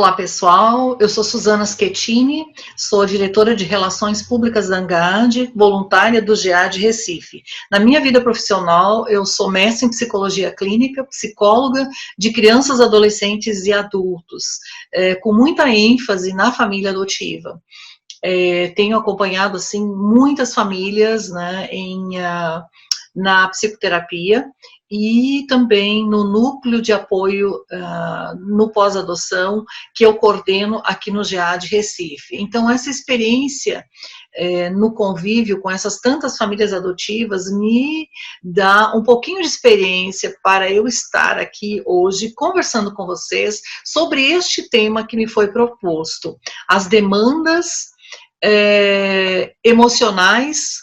Olá pessoal, eu sou Suzana Schettini, sou diretora de Relações Públicas da ANGAD, voluntária do GEAD Recife. Na minha vida profissional, eu sou mestre em Psicologia Clínica, psicóloga de crianças, adolescentes e adultos, com muita ênfase na família adotiva. Tenho acompanhado assim, muitas famílias, né, na psicoterapia e também no núcleo de apoio no pós-adoção que eu coordeno aqui no GEAD Recife. Então, essa experiência no convívio com essas tantas famílias adotivas me dá um pouquinho de experiência para eu estar aqui hoje conversando com vocês sobre este tema que me foi proposto, as demandas emocionais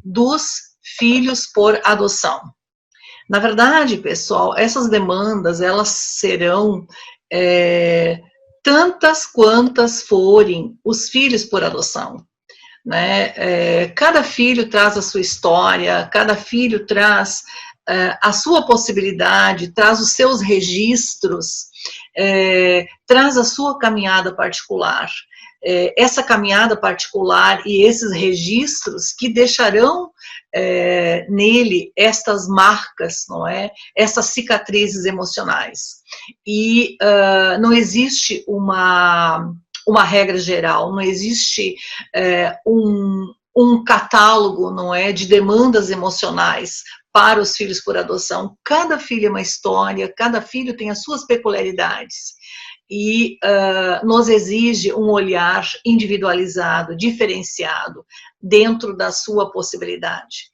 dos filhos por adoção. Na verdade, pessoal, essas demandas, elas serão tantas quantas forem os filhos por adoção, né? Cada filho traz a sua história, cada filho traz a sua possibilidade, traz os seus registros, traz a sua caminhada particular. Essa caminhada particular e esses registros que deixarão nele estas marcas, não é? Essas cicatrizes emocionais. E não existe uma regra geral, não existe um catálogo, não é, de demandas emocionais para os filhos por adoção. Cada filho é uma história, cada filho tem as suas peculiaridades. E nos exige um olhar individualizado, diferenciado, dentro da sua possibilidade.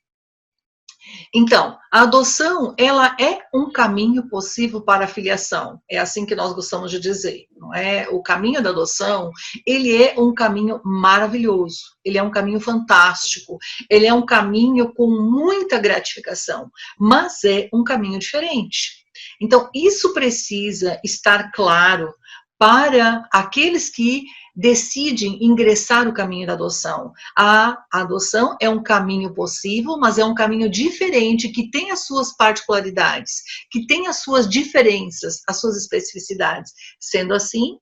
Então, a adoção, ela é um caminho possível para a filiação, é assim que nós gostamos de dizer, não é? O caminho da adoção, ele é um caminho maravilhoso, ele é um caminho fantástico, ele é um caminho com muita gratificação, mas é um caminho diferente. Então, isso precisa estar claro para aqueles que decidem ingressar o caminho da adoção. A adoção é um caminho possível, mas é um caminho diferente, que tem as suas particularidades, que tem as suas diferenças, as suas especificidades. Sendo assim,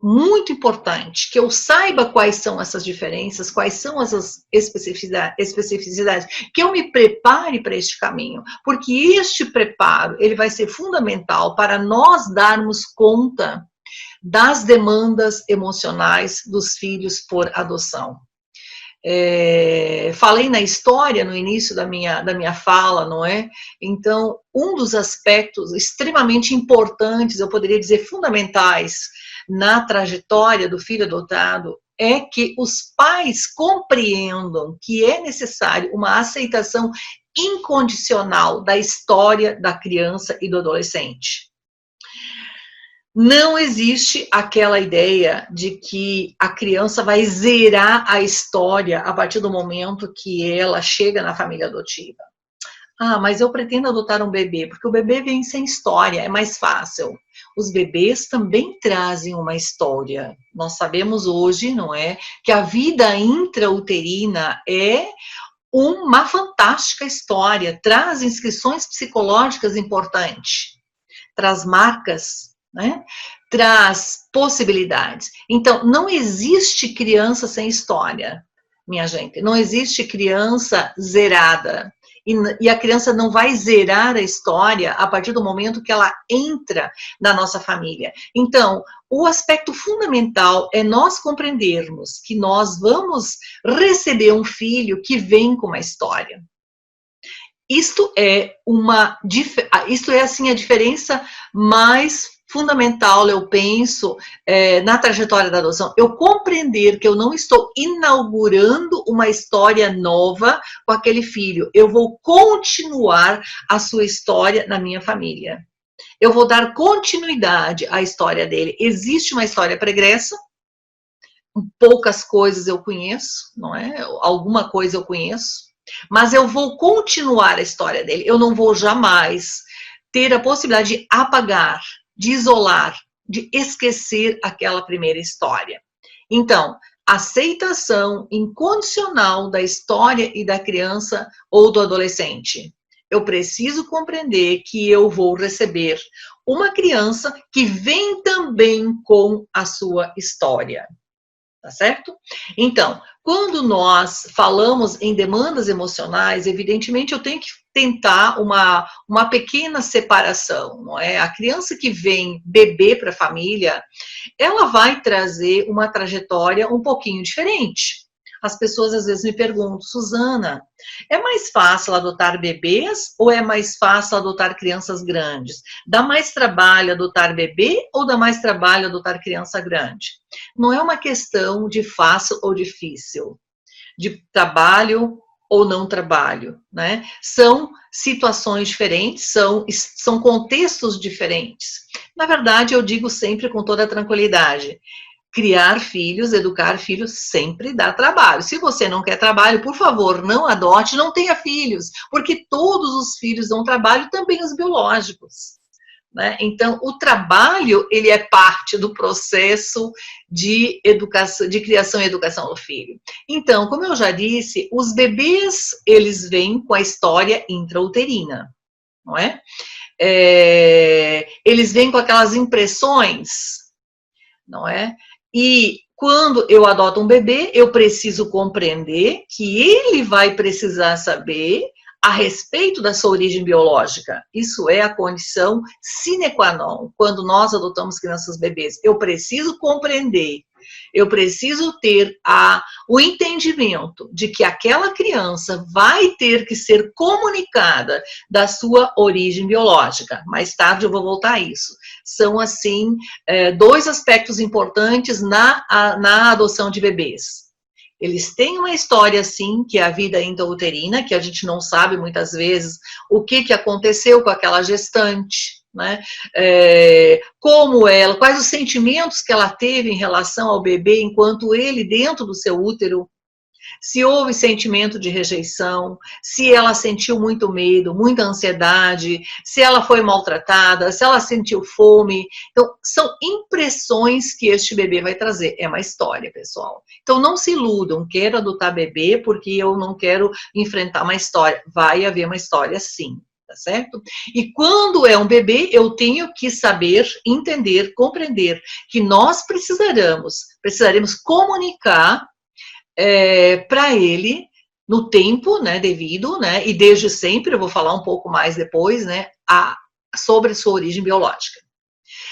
muito importante que eu saiba quais são essas diferenças, quais são essas especificidades, que eu me prepare para este caminho, porque este preparo, ele vai ser fundamental para nós darmos conta das demandas emocionais dos filhos por adoção. Falei na história no início da minha fala, não é? Então, um dos aspectos extremamente importantes, eu poderia dizer fundamentais, na trajetória do filho adotado, é que os pais compreendam que é necessário uma aceitação incondicional da história da criança e do adolescente. Não existe aquela ideia de que a criança vai zerar a história a partir do momento que ela chega na família adotiva. Ah, mas eu pretendo adotar um bebê, porque o bebê vem sem história, é mais fácil. Os bebês também trazem uma história. Nós sabemos hoje, não é, que a vida intrauterina é uma fantástica história, traz inscrições psicológicas importantes, traz marcas, né? Traz possibilidades. Então, não existe criança sem história, minha gente. Não existe criança zerada. E a criança não vai zerar a história a partir do momento que ela entra na nossa família. Então, o aspecto fundamental é nós compreendermos que nós vamos receber um filho que vem com uma história. Isto é assim, a diferença mais fundamental, eu penso, na trajetória da adoção. Eu compreender que eu não estou inaugurando uma história nova com aquele filho. Eu vou continuar a sua história na minha família. Eu vou dar continuidade à história dele. Existe uma história pregressa, poucas coisas eu conheço, não é? Alguma coisa eu conheço, mas eu vou continuar a história dele. Eu não vou jamais ter a possibilidade de apagar, de isolar, de esquecer aquela primeira história. Então, aceitação incondicional da história e da criança ou do adolescente. Eu preciso compreender que eu vou receber uma criança que vem também com a sua história. Tá certo? Então, quando nós falamos em demandas emocionais, evidentemente eu tenho que tentar uma pequena separação, não é? A criança que vem bebê para a família, ela vai trazer uma trajetória um pouquinho diferente. As pessoas às vezes me perguntam, Suzana, é mais fácil adotar bebês ou é mais fácil adotar crianças grandes? Dá mais trabalho adotar bebê ou dá mais trabalho adotar criança grande? Não é uma questão de fácil ou difícil, de trabalho ou não trabalho, né? São situações diferentes, são contextos diferentes. Na verdade, eu digo sempre com toda tranquilidade, criar filhos, educar filhos sempre dá trabalho. Se você não quer trabalho, por favor, não adote, não tenha filhos, porque todos os filhos dão trabalho, também os biológicos. Né? Então, o trabalho, ele é parte do processo de educação, de criação e educação do filho. Então, como eu já disse, os bebês, eles vêm com a história intrauterina, não é? Eles vêm com aquelas impressões, não é? E quando eu adoto um bebê, eu preciso compreender que ele vai precisar saber a respeito da sua origem biológica. Isso é a condição sine qua non. Quando nós adotamos crianças bebês, eu preciso compreender, eu preciso ter o entendimento de que aquela criança vai ter que ser comunicada da sua origem biológica. Mais tarde eu vou voltar a isso. São, assim, dois aspectos importantes na adoção de bebês. Eles têm uma história, sim, que é a vida intrauterina, que a gente não sabe muitas vezes o que aconteceu com aquela gestante, né? Como ela, quais os sentimentos que ela teve em relação ao bebê enquanto ele dentro do seu útero, se houve sentimento de rejeição, se ela sentiu muito medo, muita ansiedade, se ela foi maltratada, se ela sentiu fome. Então, são impressões que este bebê vai trazer. É uma história, pessoal. Então, não se iludam, quero adotar bebê porque eu não quero enfrentar uma história. Vai haver uma história, sim. Tá certo? E quando é um bebê, eu tenho que saber, entender, compreender que nós precisaremos comunicar para ele, no tempo, né, devido, né, e desde sempre, eu vou falar um pouco mais depois, né, sobre sua origem biológica.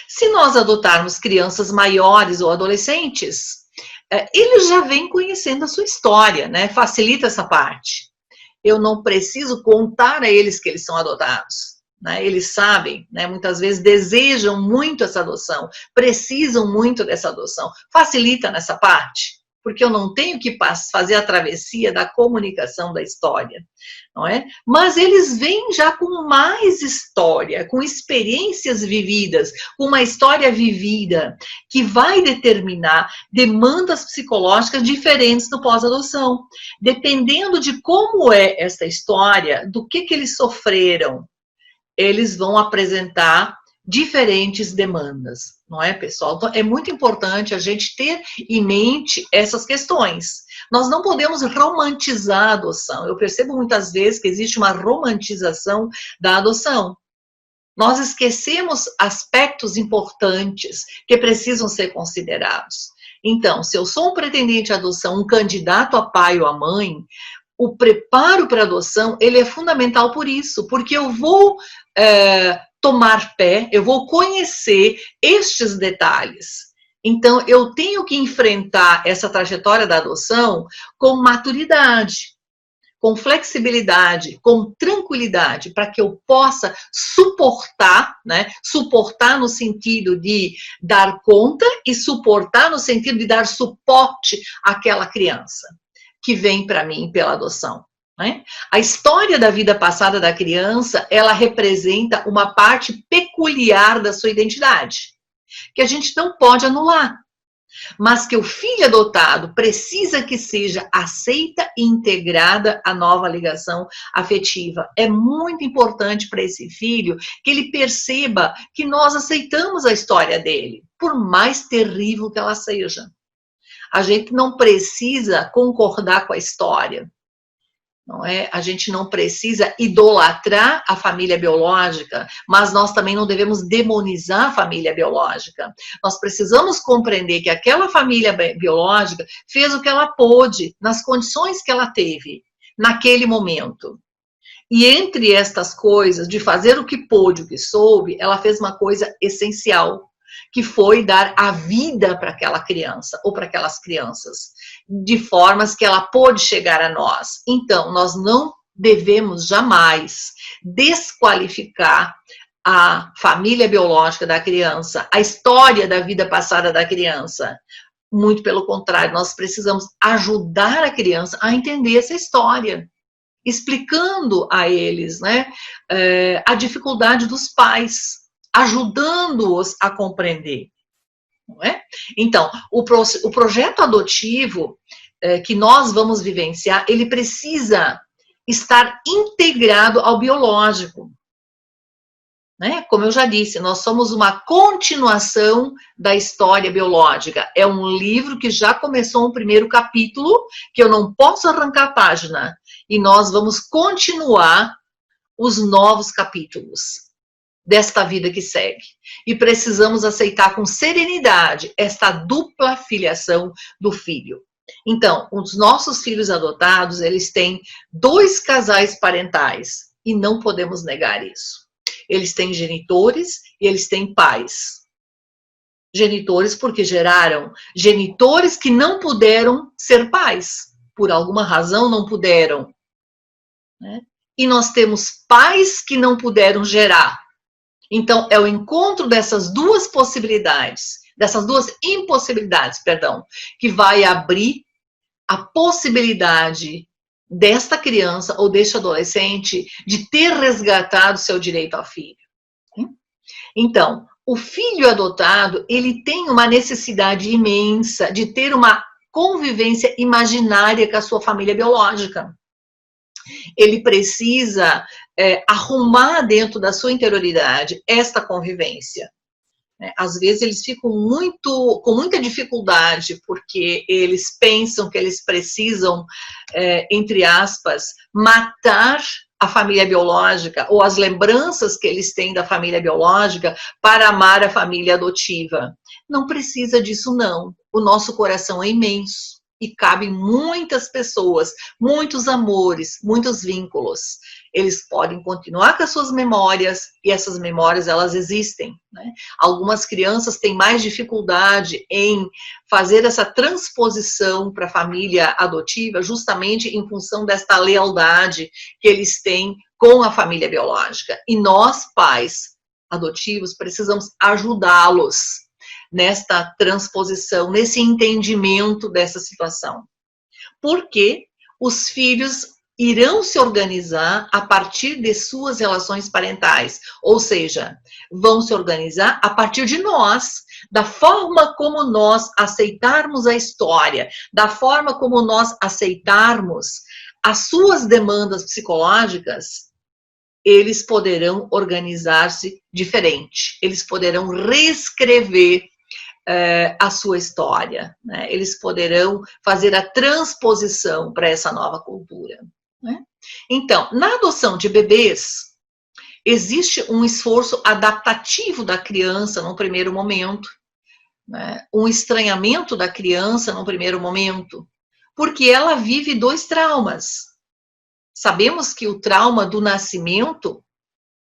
Se nós adotarmos crianças maiores ou adolescentes, eles já vêm conhecendo a sua história, né, facilita essa parte. Eu não preciso contar a eles que eles são adotados. Né, eles sabem, né, muitas vezes desejam muito essa adoção, precisam muito dessa adoção, facilita nessa parte, porque eu não tenho que fazer a travessia da comunicação da história, não é? Mas eles vêm já com mais história, com experiências vividas, com uma história vivida, que vai determinar demandas psicológicas diferentes no pós-adoção, dependendo de como é essa história, do que eles sofreram, eles vão apresentar diferentes demandas, não é, pessoal? Então, é muito importante a gente ter em mente essas questões. Nós não podemos romantizar a adoção. Eu percebo muitas vezes que existe uma romantização da adoção. Nós esquecemos aspectos importantes que precisam ser considerados. Então, se eu sou um pretendente à adoção, um candidato a pai ou a mãe, o preparo para a adoção, ele é fundamental por isso, porque eu vou tomar pé, eu vou conhecer estes detalhes. Então, eu tenho que enfrentar essa trajetória da adoção com maturidade, com flexibilidade, com tranquilidade, para que eu possa suportar, né? Suportar no sentido de dar conta e suportar no sentido de dar suporte àquela criança que vem para mim pela adoção. Né? A história da vida passada da criança, ela representa uma parte peculiar da sua identidade, que a gente não pode anular, mas que o filho adotado precisa que seja aceita e integrada à nova ligação afetiva. É muito importante para esse filho que ele perceba que nós aceitamos a história dele, por mais terrível que ela seja. A gente não precisa concordar com a história. não é? A gente não precisa idolatrar a família biológica, mas nós também não devemos demonizar a família biológica. Nós precisamos compreender que aquela família biológica fez o que ela pôde, nas condições que ela teve, naquele momento. E entre estas coisas, de fazer o que pôde, o que soube, ela fez uma coisa essencial, que foi dar a vida para aquela criança, ou para aquelas crianças, de formas que ela pôde chegar a nós. Então, nós não devemos jamais desqualificar a família biológica da criança, a história da vida passada da criança. Muito pelo contrário, nós precisamos ajudar a criança a entender essa história, explicando a eles, né, a dificuldade dos pais, ajudando-os a compreender, não é? Então, o projeto adotivo que nós vamos vivenciar, ele precisa estar integrado ao biológico, né? Como eu já disse, nós somos uma continuação da história biológica. É um livro que já começou um primeiro capítulo, que eu não posso arrancar a página, e nós vamos continuar os novos capítulos desta vida que segue. E precisamos aceitar com serenidade esta dupla filiação do filho. Então, os nossos filhos adotados, eles têm 2 casais parentais, e não podemos negar isso. Eles têm genitores e eles têm pais. Genitores porque geraram genitores que não puderam ser pais. Por alguma razão não puderam, né? E nós temos pais que não puderam gerar. Então, é o encontro dessas duas possibilidades, dessas duas impossibilidades, perdão, que vai abrir a possibilidade desta criança ou deste adolescente de ter resgatado seu direito ao filho. Então, o filho adotado, ele tem uma necessidade imensa de ter uma convivência imaginária com a sua família biológica. Ele precisa arrumar dentro da sua interioridade esta convivência. Às vezes eles ficam com muita dificuldade, porque eles pensam que eles precisam, entre aspas, matar a família biológica, ou as lembranças que eles têm da família biológica, para amar a família adotiva. Não precisa disso, não. O nosso coração é imenso e cabe muitas pessoas, muitos amores, muitos vínculos. Eles podem continuar com as suas memórias, e essas memórias, elas existem, né? Algumas crianças têm mais dificuldade em fazer essa transposição para a família adotiva, justamente em função desta lealdade que eles têm com a família biológica. E nós, pais adotivos, precisamos ajudá-los nesta transposição, nesse entendimento dessa situação. Porque os filhos irão se organizar a partir de suas relações parentais, ou seja, vão se organizar a partir de nós, da forma como nós aceitarmos a história, da forma como nós aceitarmos as suas demandas psicológicas, eles poderão organizar-se diferente, eles poderão reescrever a sua história, né? Eles poderão fazer a transposição para essa nova cultura, né? Então, na adoção de bebês, existe um esforço adaptativo da criança no primeiro momento, né? Um estranhamento da criança no primeiro momento, porque ela vive 2 traumas. Sabemos que o trauma do nascimento,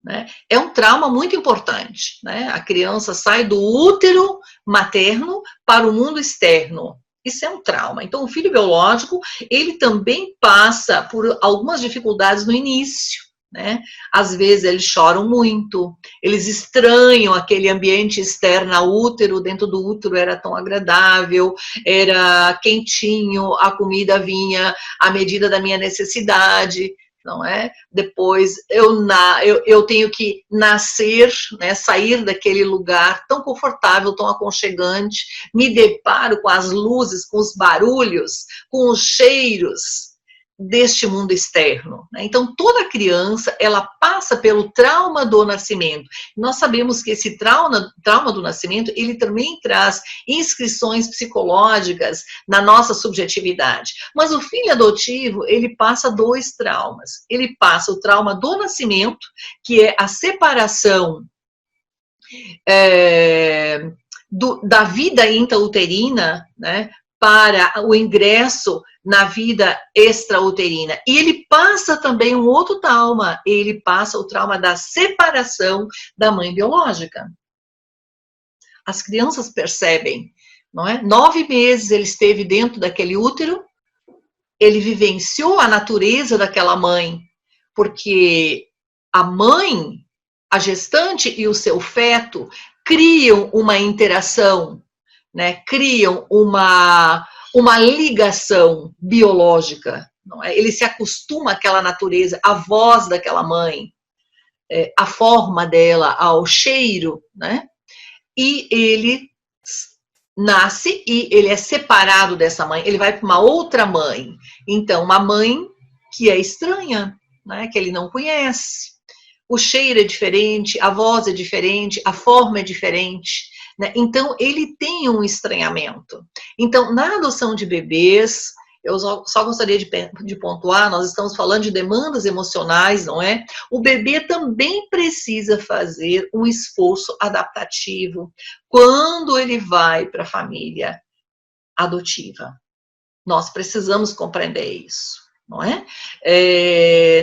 né, é um trauma muito importante, né? A criança sai do útero materno para o mundo externo. Isso é um trauma. Então, o filho biológico, ele também passa por algumas dificuldades no início, né? Às vezes eles choram muito, eles estranham aquele ambiente externo ao útero. Dentro do útero era tão agradável, era quentinho, a comida vinha à medida da minha necessidade, não é? Depois eu tenho que nascer, né, sair daquele lugar tão confortável, tão aconchegante, me deparo com as luzes, com os barulhos, com os cheiros, deste mundo externo, né? Então, toda criança, ela passa pelo trauma do nascimento. Nós sabemos que esse trauma do nascimento, ele também traz inscrições psicológicas na nossa subjetividade. Mas o filho adotivo, ele passa 2 traumas. Ele passa o trauma do nascimento, que é a separação da vida intrauterina, né, para o ingresso na vida extrauterina. E ele passa também um outro trauma, ele passa o trauma da separação da mãe biológica. As crianças percebem, não é? 9 meses ele esteve dentro daquele útero, ele vivenciou a natureza daquela mãe, porque a mãe, a gestante e o seu feto criam uma interação, né? Criam uma ligação biológica, não é? Ele se acostuma àquela natureza, à voz daquela mãe, à forma dela, ao cheiro, né? E ele nasce e ele é separado dessa mãe, ele vai para uma outra mãe. Então, uma mãe que é estranha, né? Que ele não conhece. O cheiro é diferente, a voz é diferente, a forma é diferente, né? Então, ele tem um estranhamento. Então, na adoção de bebês, eu só gostaria de pontuar, nós estamos falando de demandas emocionais, não é? O bebê também precisa fazer um esforço adaptativo quando ele vai para a família adotiva. Nós precisamos compreender isso. Não é?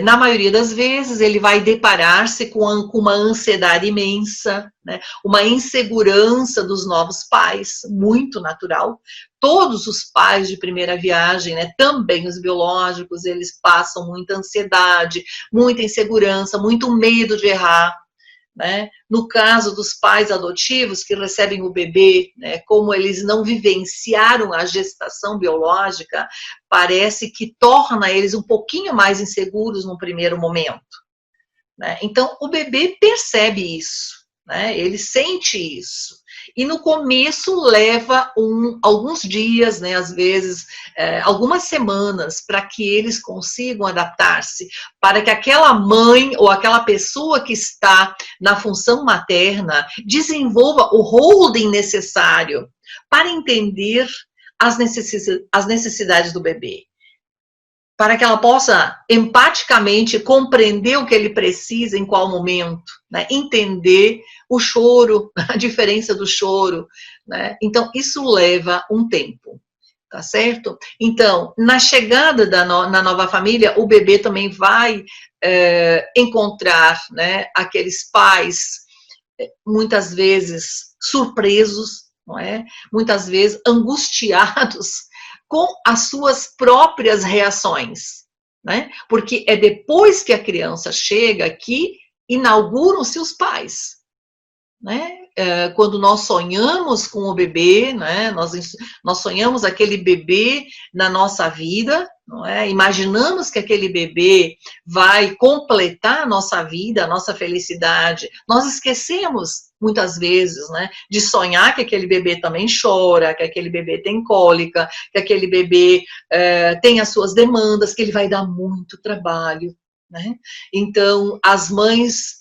Na maioria das vezes, ele vai deparar-se com uma ansiedade imensa, né? Uma insegurança dos novos pais, muito natural. Todos os pais de primeira viagem, né? Também os biológicos, eles passam muita ansiedade, muita insegurança, muito medo de errar. Né? No caso dos pais adotivos que recebem o bebê, né, como eles não vivenciaram a gestação biológica, parece que torna eles um pouquinho mais inseguros no primeiro momento. Né? Então, o bebê percebe isso, né? Ele sente isso. E no começo leva alguns dias, né, às vezes algumas semanas, para que eles consigam adaptar-se, para que aquela mãe ou aquela pessoa que está na função materna desenvolva o holding necessário para entender as necessidades do bebê, para que ela possa empaticamente compreender o que ele precisa em qual momento, né? Entender o choro, a diferença do choro, né? Então, isso leva um tempo, tá certo? Então, na chegada na nova família, o bebê também vai encontrar, né, aqueles pais, muitas vezes surpresos, não é? Muitas vezes angustiados, com as suas próprias reações, né? Porque é depois que a criança chega que inauguram-se os pais, né? Quando nós sonhamos com o bebê, né? Nós sonhamos aquele bebê na nossa vida, não é? Imaginamos que aquele bebê vai completar a nossa vida, a nossa felicidade. Nós esquecemos muitas vezes, né, de sonhar que aquele bebê também chora, que aquele bebê tem cólica, que aquele bebê tem as suas demandas, que ele vai dar muito trabalho, né? Então, as mães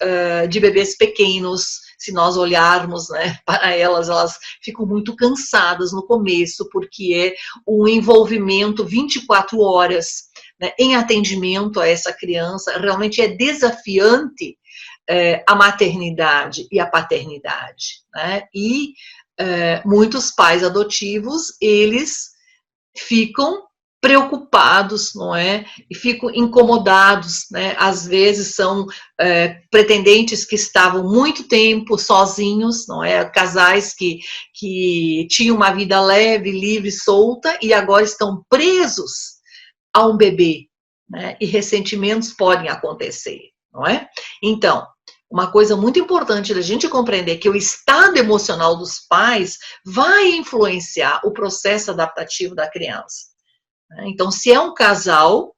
de bebês pequenos, se nós olharmos, né, para elas ficam muito cansadas no começo, porque é um envolvimento 24 horas, né, em atendimento a essa criança. Realmente é desafiante a maternidade e a paternidade, né? E muitos pais adotivos, eles ficam preocupados, não é? E ficam incomodados, né? Às vezes são pretendentes que estavam muito tempo sozinhos, não é? Casais que tinham uma vida leve, livre, solta, e agora estão presos a um bebê, né? E ressentimentos podem acontecer, não é? Então, uma coisa muito importante da gente compreender que o estado emocional dos pais vai influenciar o processo adaptativo da criança. Então, se é um casal,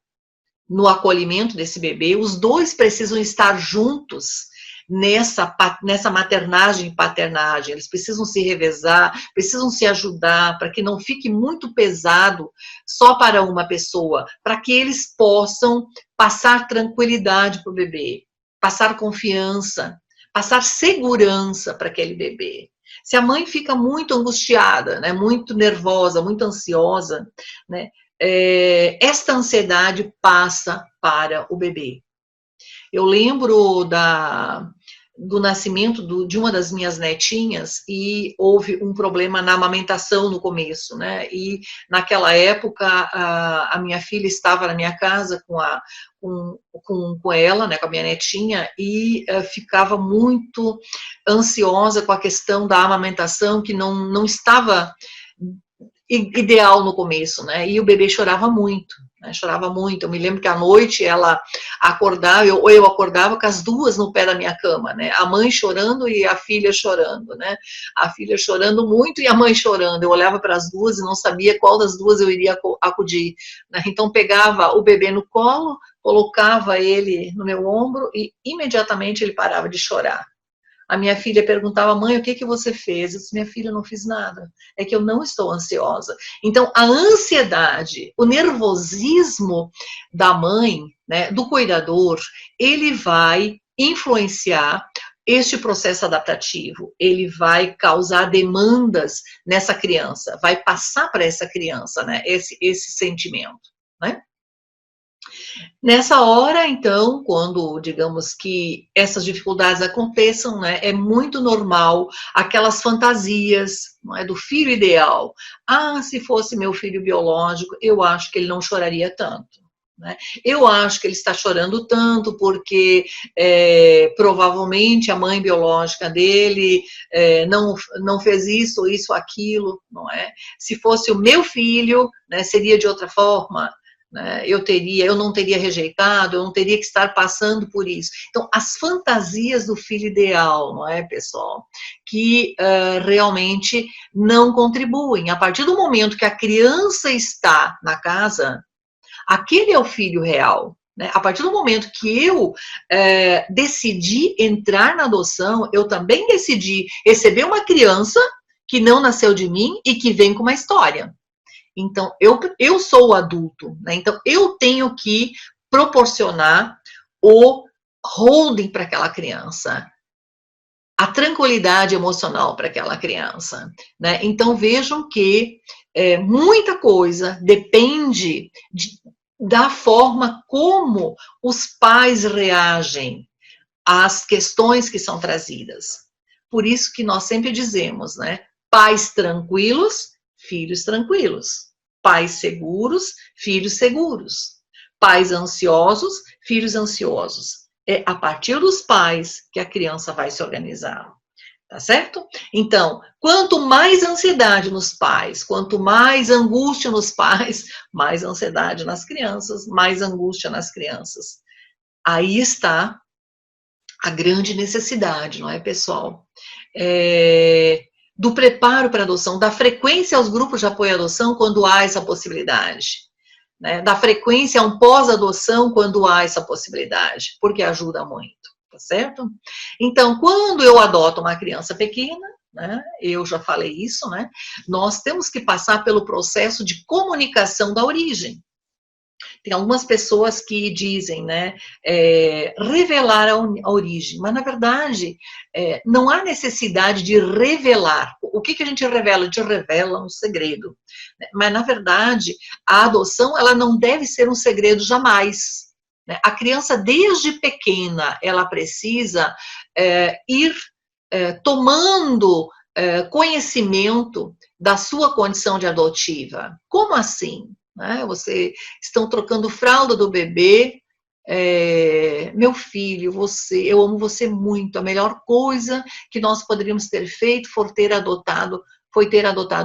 no acolhimento desse bebê, os dois precisam estar juntos, nessa maternagem e paternagem. Eles precisam se revezar, precisam se ajudar, para que não fique muito pesado só para uma pessoa, para que eles possam passar tranquilidade para o bebê, passar confiança, passar segurança para aquele bebê. Se a mãe fica muito angustiada, né, muito nervosa, muito ansiosa, né, esta ansiedade passa para o bebê. Eu lembro do nascimento de uma das minhas netinhas e houve um problema na amamentação no começo, né? E naquela época a minha filha estava na minha casa com ela, né, com a minha netinha, e ficava muito ansiosa com a questão da amamentação, que não estava ideal no começo, né? E o bebê chorava muito, né? Chorava muito. Eu me lembro que à noite ela acordava, eu acordava com as duas no pé da minha cama, né? A mãe chorando e a filha chorando, né? A filha chorando muito e a mãe chorando. Eu olhava para as duas e não sabia qual das duas eu iria acudir, né? Então pegava o bebê no colo, colocava ele no meu ombro e imediatamente ele parava de chorar. A minha filha perguntava, mãe, o que você fez? Eu disse, minha filha, eu não fiz nada. É que eu não estou ansiosa. Então, a ansiedade, o nervosismo da mãe, né, do cuidador, ele vai influenciar este processo adaptativo. Ele vai causar demandas nessa criança, vai passar para essa criança, né, esse sentimento, né? Nessa hora, então, quando, digamos que essas dificuldades aconteçam, né, é muito normal aquelas fantasias, não é, do filho ideal. Ah, se fosse meu filho biológico, eu acho que ele não choraria tanto. Né? Eu acho que ele está chorando tanto porque provavelmente a mãe biológica dele não fez isso, aquilo, não é? Se fosse o meu filho, né, seria de outra forma. Eu não teria rejeitado, eu não teria que estar passando por isso. Então, as fantasias do filho ideal, não é, pessoal? Que realmente não contribuem. A partir do momento que a criança está na casa, aquele é o filho real. Né? A partir do momento que eu decidi entrar na adoção, eu também decidi receber uma criança que não nasceu de mim e que vem com uma história. Então, eu sou o adulto, né? Então, eu tenho que proporcionar o holding para aquela criança, a tranquilidade emocional para aquela criança, né? Então, vejam que muita coisa depende da forma como os pais reagem às questões que são trazidas. Por isso que nós sempre dizemos, né? Pais tranquilos, filhos tranquilos. Pais seguros, filhos seguros. Pais ansiosos, filhos ansiosos. É a partir dos pais que a criança vai se organizar. Tá certo? Então, quanto mais ansiedade nos pais, quanto mais angústia nos pais, mais ansiedade nas crianças, mais angústia nas crianças. Aí está a grande necessidade, não é, pessoal? Do preparo para a adoção, da frequência aos grupos de apoio à adoção quando há essa possibilidade, né? Da frequência a um pós-adoção quando há essa possibilidade, porque ajuda muito, tá certo? Então, quando eu adoto uma criança pequena, né, eu já falei isso, né? Nós temos que passar pelo processo de comunicação da origem. Tem algumas pessoas que dizem, né, revelar a origem, mas na verdade não há necessidade de revelar. O que a gente revela? A gente revela um segredo. Né? Mas na verdade a adoção ela não deve ser um segredo jamais. Né? A criança desde pequena ela precisa ir tomando conhecimento da sua condição de adotiva. Como assim? Né? Vocês estão trocando fralda do bebê, meu filho, eu amo você muito, a melhor coisa que nós poderíamos ter feito foi ter adotado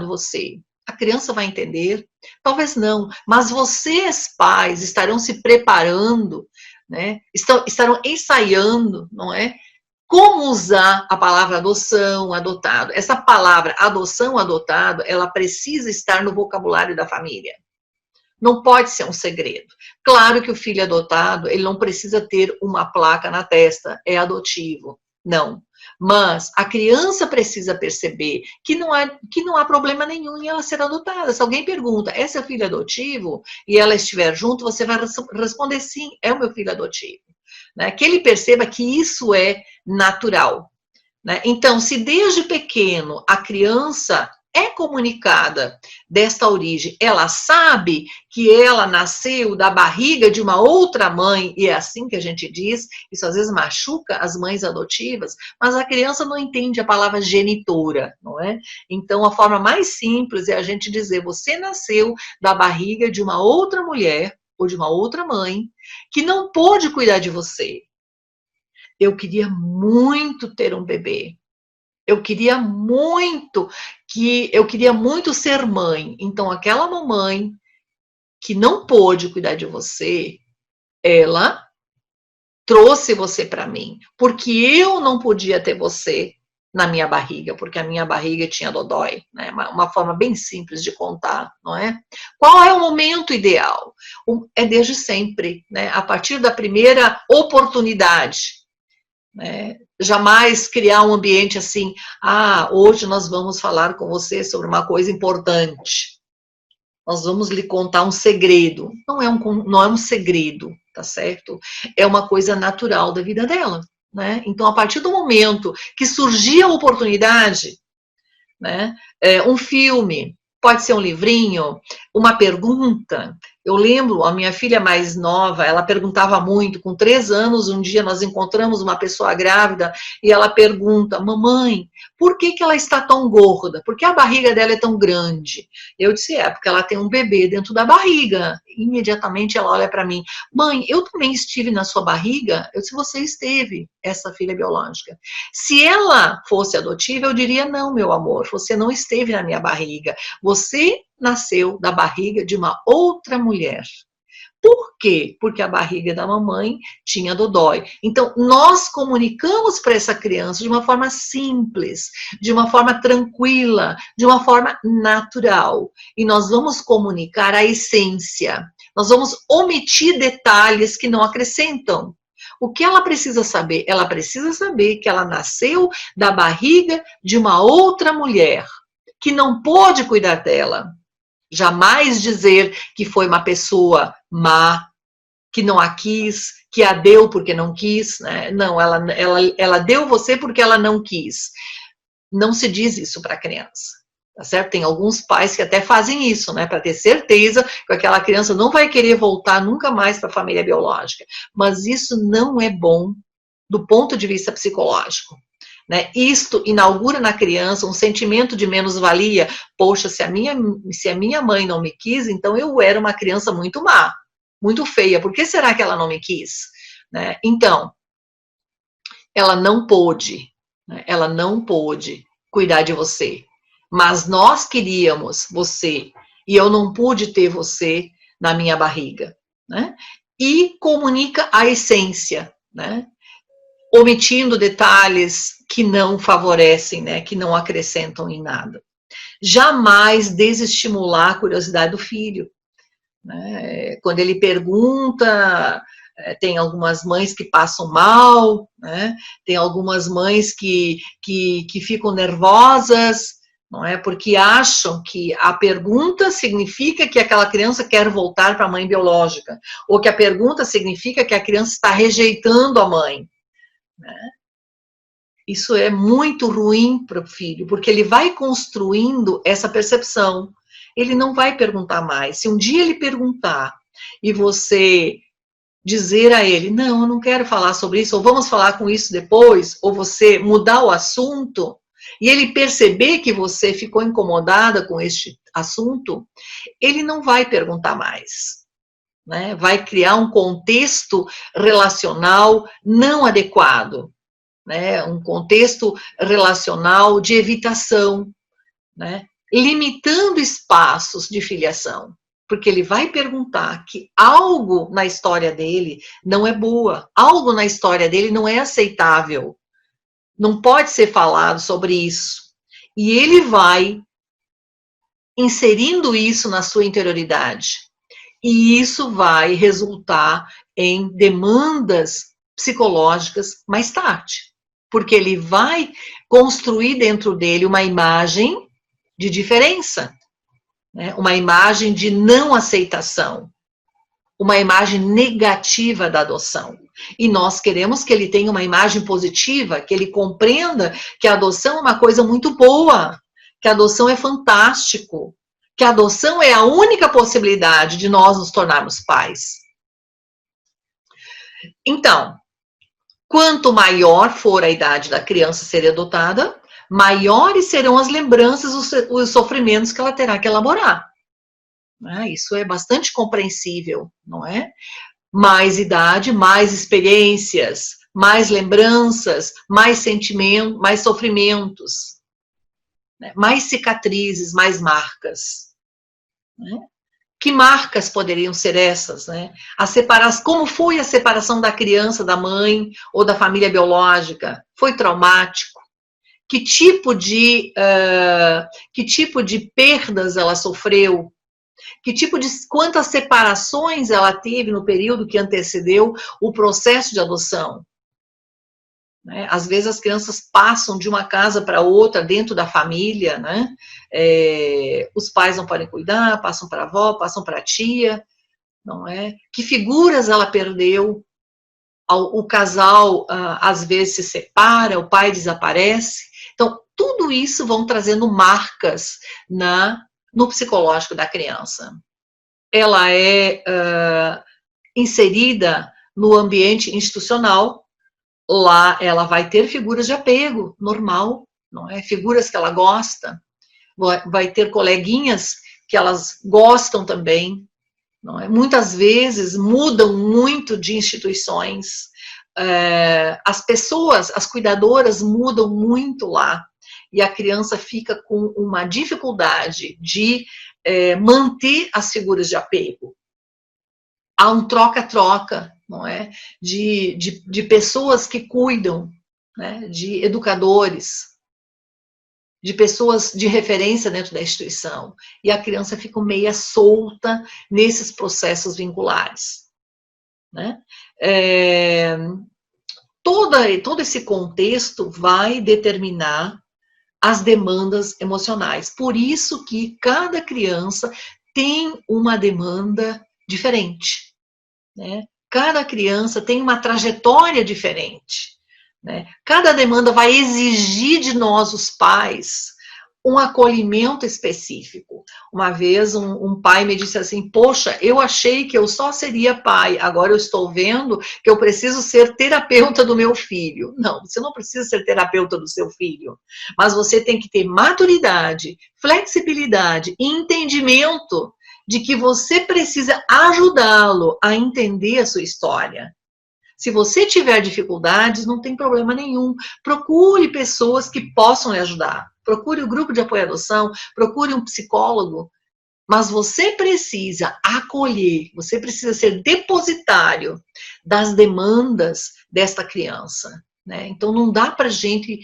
você. A criança vai entender? Talvez não, mas vocês, pais, estarão se preparando, né? Estarão ensaiando, não é? Como usar a palavra adoção, adotado. Essa palavra adoção, adotado, ela precisa estar no vocabulário da família. Não pode ser um segredo. Claro que o filho adotado, ele não precisa ter uma placa na testa, é adotivo. Não. Mas a criança precisa perceber que não há problema nenhum em ela ser adotada. Se alguém pergunta, é seu filho adotivo? E ela estiver junto, você vai responder sim, é o meu filho adotivo. Né? Que ele perceba que isso é natural. Né? Então, se desde pequeno a criança é comunicada desta origem, ela sabe que ela nasceu da barriga de uma outra mãe, e é assim que a gente diz, isso às vezes machuca as mães adotivas, mas a criança não entende a palavra genitora, não é? Então, a forma mais simples é a gente dizer, você nasceu da barriga de uma outra mulher, ou de uma outra mãe, que não pôde cuidar de você. Eu queria muito ter um bebê. Eu queria muito ser mãe. Então, aquela mamãe que não pôde cuidar de você, ela trouxe você para mim, porque eu não podia ter você na minha barriga, porque a minha barriga tinha dodói, né? Uma forma bem simples de contar, não é? Qual é o momento ideal? É desde sempre, né? A partir da primeira oportunidade. Né? Jamais criar um ambiente assim, hoje nós vamos falar com você sobre uma coisa importante. Nós vamos lhe contar um segredo. Não é um segredo, tá certo? É uma coisa natural da vida dela. Né? Então, a partir do momento que surgir a oportunidade, né, um filme, pode ser um livrinho, uma pergunta. Eu lembro, a minha filha mais nova, ela perguntava muito, com 3 anos, um dia nós encontramos uma pessoa grávida e ela pergunta, mamãe, por que ela está tão gorda? Por que a barriga dela é tão grande? Eu disse, porque ela tem um bebê dentro da barriga. Imediatamente ela olha para mim, mãe, eu também estive na sua barriga? Eu disse, você esteve, essa filha biológica. Se ela fosse adotiva, eu diria, não, meu amor, você não esteve na minha barriga. Você nasceu da barriga de uma outra mulher. Por quê? Porque a barriga da mamãe tinha dodói. Então, nós comunicamos para essa criança de uma forma simples, de uma forma tranquila, de uma forma natural. E nós vamos comunicar a essência. Nós vamos omitir detalhes que não acrescentam. O que ela precisa saber? Ela precisa saber que ela nasceu da barriga de uma outra mulher, que não pôde cuidar dela. Jamais dizer que foi uma pessoa má, que não a quis, que a deu porque não quis, né? Não, ela deu você porque ela não quis. Não se diz isso para a criança, tá certo? Tem alguns pais que até fazem isso, né? Para ter certeza que aquela criança não vai querer voltar nunca mais para a família biológica. Mas isso não é bom do ponto de vista psicológico. Né? Isto inaugura na criança um sentimento de menos-valia. Poxa, se a minha mãe não me quis, então eu era uma criança muito má, muito feia. Por que será que ela não me quis? Né? Então, ela não pôde, né? Ela não pôde cuidar de você. Mas nós queríamos você, e eu não pude ter você na minha barriga. Né? E comunica a essência, né? Omitindo detalhes que não favorecem, né, que não acrescentam em nada. Jamais desestimular a curiosidade do filho. Né? Quando ele pergunta, tem algumas mães que passam mal, né? Tem algumas mães que ficam nervosas, não é? Porque acham que a pergunta significa que aquela criança quer voltar para a mãe biológica, ou que a pergunta significa que a criança está rejeitando a mãe. Né? Isso é muito ruim para o filho, porque ele vai construindo essa percepção. Ele não vai perguntar mais. Se um dia ele perguntar e você dizer a ele, não, eu não quero falar sobre isso, ou vamos falar com isso depois, ou você mudar o assunto, e ele perceber que você ficou incomodada com este assunto, ele não vai perguntar mais. Né? Vai criar um contexto relacional não adequado. Né, um contexto relacional de evitação, né, limitando espaços de filiação, porque ele vai perguntar que algo na história dele não é boa, algo na história dele não é aceitável, não pode ser falado sobre isso, e ele vai inserindo isso na sua interioridade, e isso vai resultar em demandas psicológicas mais tarde. porque ele vai construir dentro dele uma imagem de diferença, né? Uma imagem de não aceitação, uma imagem negativa da adoção. E nós queremos que ele tenha uma imagem positiva, que ele compreenda que a adoção é uma coisa muito boa, que a adoção é fantástico, que a adoção é a única possibilidade de nós nos tornarmos pais. Então, quanto maior for a idade da criança a ser adotada, maiores serão as lembranças, os sofrimentos que ela terá que elaborar. Isso é bastante compreensível, não é? Mais idade, mais experiências, mais lembranças, mais sentimentos, mais sofrimentos, né? Mais cicatrizes, mais marcas. Né? Que marcas poderiam ser essas? Né? Como foi a separação da criança da mãe ou da família biológica? Foi traumático? Que tipo de perdas ela sofreu? Quantas separações ela teve no período que antecedeu o processo de adoção? Né? Às vezes as crianças passam de uma casa para outra dentro da família, né? Os pais não podem cuidar, passam para a avó, passam para a tia, não é? Que figuras ela perdeu? O casal às vezes se separa, o pai desaparece. Então, tudo isso vão trazendo marcas no psicológico da criança. Ela é inserida no ambiente institucional, lá ela vai ter figuras de apego, normal, não é? Figuras que ela gosta, vai ter coleguinhas que elas gostam também, não é? Muitas vezes mudam muito de instituições, as pessoas, as cuidadoras mudam muito lá, e a criança fica com uma dificuldade de manter as figuras de apego. Há um troca-troca, não é? De pessoas que cuidam, né? De educadores, de pessoas de referência dentro da instituição. E a criança fica meia solta nesses processos vinculares. Né? Todo esse contexto vai determinar as demandas emocionais. Por isso que cada criança tem uma demanda diferente. Né? Cada criança tem uma trajetória diferente. Né? Cada demanda vai exigir de nós, os pais, um acolhimento específico. Uma vez um pai me disse assim: poxa, eu achei que eu só seria pai, agora eu estou vendo que eu preciso ser terapeuta do meu filho. Não, você não precisa ser terapeuta do seu filho, mas você tem que ter maturidade, flexibilidade e entendimento de que você precisa ajudá-lo a entender a sua história. Se você tiver dificuldades, não tem problema nenhum. Procure pessoas que possam lhe ajudar. Procure o grupo de apoio à adoção, procure um psicólogo. Mas você precisa acolher, você precisa ser depositário das demandas desta criança. Né? Então, não dá para a gente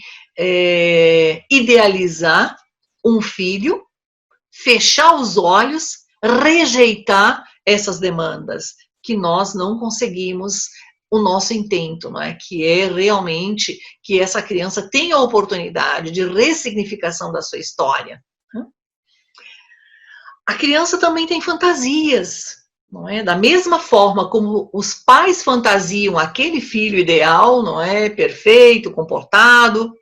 idealizar um filho, fechar os olhos, rejeitar essas demandas, que nós não conseguimos o nosso intento, não é? Que é realmente que essa criança tenha a oportunidade de ressignificação da sua história. A criança também tem fantasias, não é? Da mesma forma como os pais fantasiam aquele filho ideal, não é? Perfeito, comportado,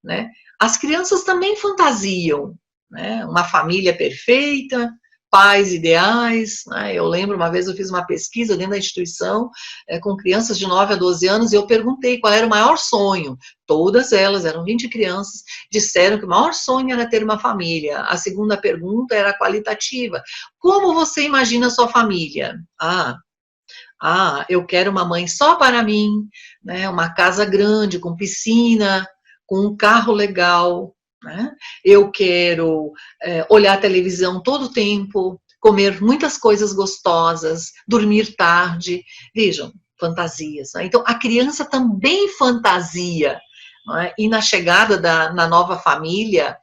né? As crianças também fantasiam, né? Uma família perfeita, pais ideais, né? Eu lembro, uma vez eu fiz uma pesquisa dentro da instituição com crianças de 9 a 12 anos e eu perguntei qual era o maior sonho. Todas elas, eram 20 crianças, disseram que o maior sonho era ter uma família. A segunda pergunta era qualitativa. Como você imagina a sua família? Eu quero uma mãe só para mim, né? Uma casa grande, com piscina, com um carro legal, né? Eu quero olhar a televisão todo o tempo, comer muitas coisas gostosas, dormir tarde. Vejam, fantasias. Né? Então, a criança também fantasia. Não é? E na chegada na nova família,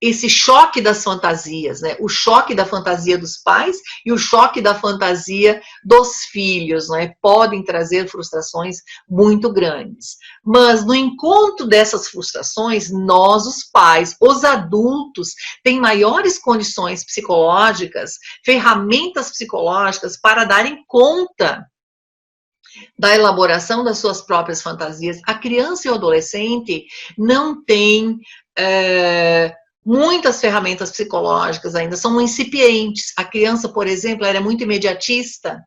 esse choque das fantasias, né? O choque da fantasia dos pais e o choque da fantasia dos filhos, né? Podem trazer frustrações muito grandes. Mas no encontro dessas frustrações, nós, os pais, os adultos, têm maiores condições psicológicas, ferramentas psicológicas para darem conta da elaboração das suas próprias fantasias. A criança e o adolescente não têm muitas ferramentas psicológicas ainda, são incipientes. A criança, por exemplo, ela é muito imediatista,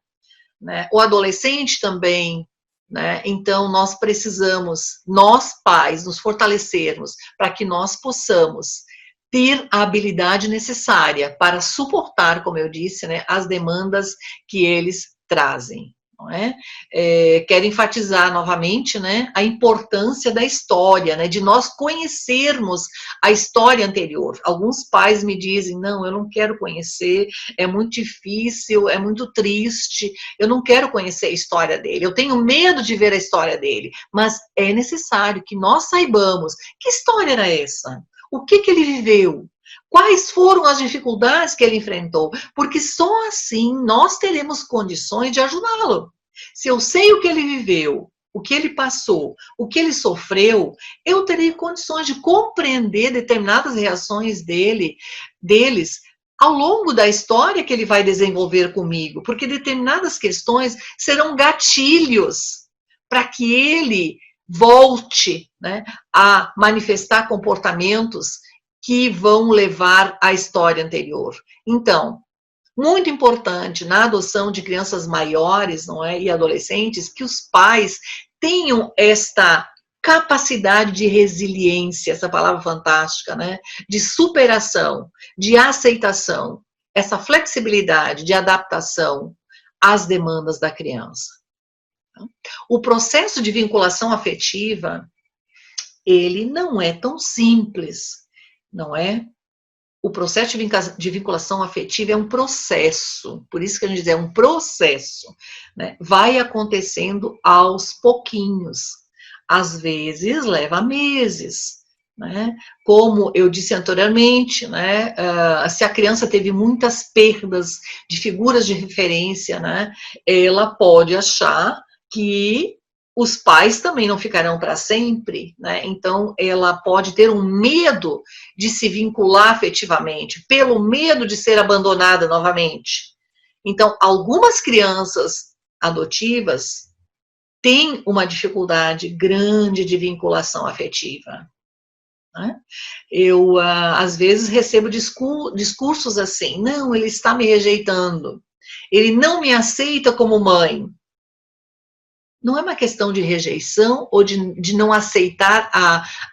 né? O adolescente também, né? Então, nós precisamos, nós pais, nos fortalecermos para que nós possamos ter a habilidade necessária para suportar, como eu disse, né, as demandas que eles trazem. Não é? Quero enfatizar novamente, né, a importância da história, né, de nós conhecermos a história anterior. Alguns pais me dizem, não, eu não quero conhecer, é muito difícil, é muito triste, eu não quero conhecer a história dele, eu tenho medo de ver a história dele, mas é necessário que nós saibamos que história era essa, o que ele viveu, quais foram as dificuldades que ele enfrentou, porque só assim nós teremos condições de ajudá-lo. Se eu sei o que ele viveu, o que ele passou, o que ele sofreu, eu terei condições de compreender determinadas reações deles ao longo da história que ele vai desenvolver comigo, porque determinadas questões serão gatilhos para que ele volte, né, a manifestar comportamentos que vão levar à história anterior. Então, muito importante na adoção de crianças maiores, não é, e adolescentes, que os pais tenham esta capacidade de resiliência, essa palavra fantástica, né, de superação, de aceitação, essa flexibilidade de adaptação às demandas da criança. O processo de vinculação afetiva, ele não é tão simples, não é? O processo de vinculação afetiva é um processo, por isso que a gente diz, é um processo, né? Vai acontecendo aos pouquinhos, às vezes leva meses, né? Como eu disse anteriormente, né? Se a criança teve muitas perdas de figuras de referência, né? Ela pode achar que os pais também não ficarão para sempre, né? Então ela pode ter um medo de se vincular afetivamente, pelo medo de ser abandonada novamente. Então, algumas crianças adotivas têm uma dificuldade grande de vinculação afetiva, né? Eu, às vezes, recebo discursos assim, não, ele está me rejeitando, ele não me aceita como mãe. Não é uma questão de rejeição ou de não aceitar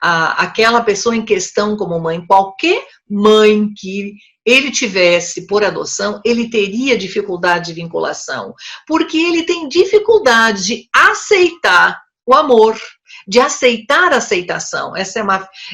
aquela pessoa em questão como mãe. Qualquer mãe que ele tivesse por adoção, ele teria dificuldade de vinculação, porque ele tem dificuldade de aceitar o amor, de aceitar a aceitação. Essa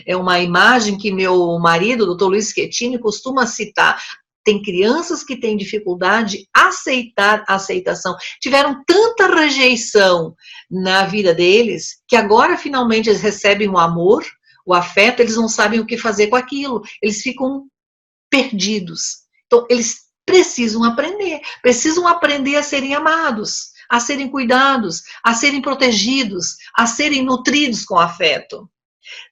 é uma imagem que meu marido, o Dr. Luiz Schettini, costuma citar. Tem crianças que têm dificuldade de aceitar a aceitação. Tiveram tanta rejeição na vida deles, que agora finalmente eles recebem o amor, o afeto, eles não sabem o que fazer com aquilo. Eles ficam perdidos. Então, eles precisam aprender a serem amados, a serem cuidados, a serem protegidos, a serem nutridos com afeto.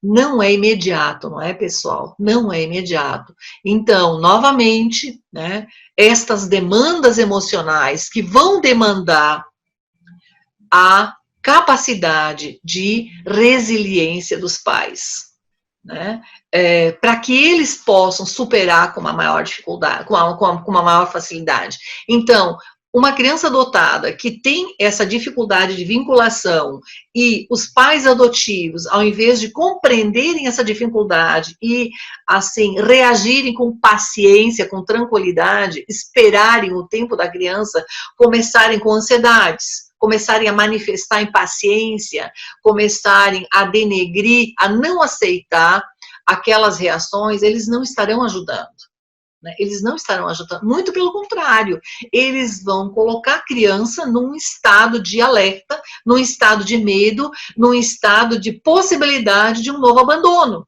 Não é imediato, não é, pessoal? Não é imediato. Então, novamente, né, estas demandas emocionais que vão demandar a capacidade de resiliência dos pais, né, para que eles possam superar com uma maior dificuldade, com uma maior facilidade. Então, uma criança adotada que tem essa dificuldade de vinculação e os pais adotivos, ao invés de compreenderem essa dificuldade e, assim, reagirem com paciência, com tranquilidade, esperarem o tempo da criança, começarem com ansiedades, começarem a manifestar impaciência, começarem a denegrir, a não aceitar aquelas reações, eles não estarão ajudando. Eles não estarão ajudando, muito pelo contrário, eles vão colocar a criança num estado de alerta, num estado de medo, num estado de possibilidade de um novo abandono.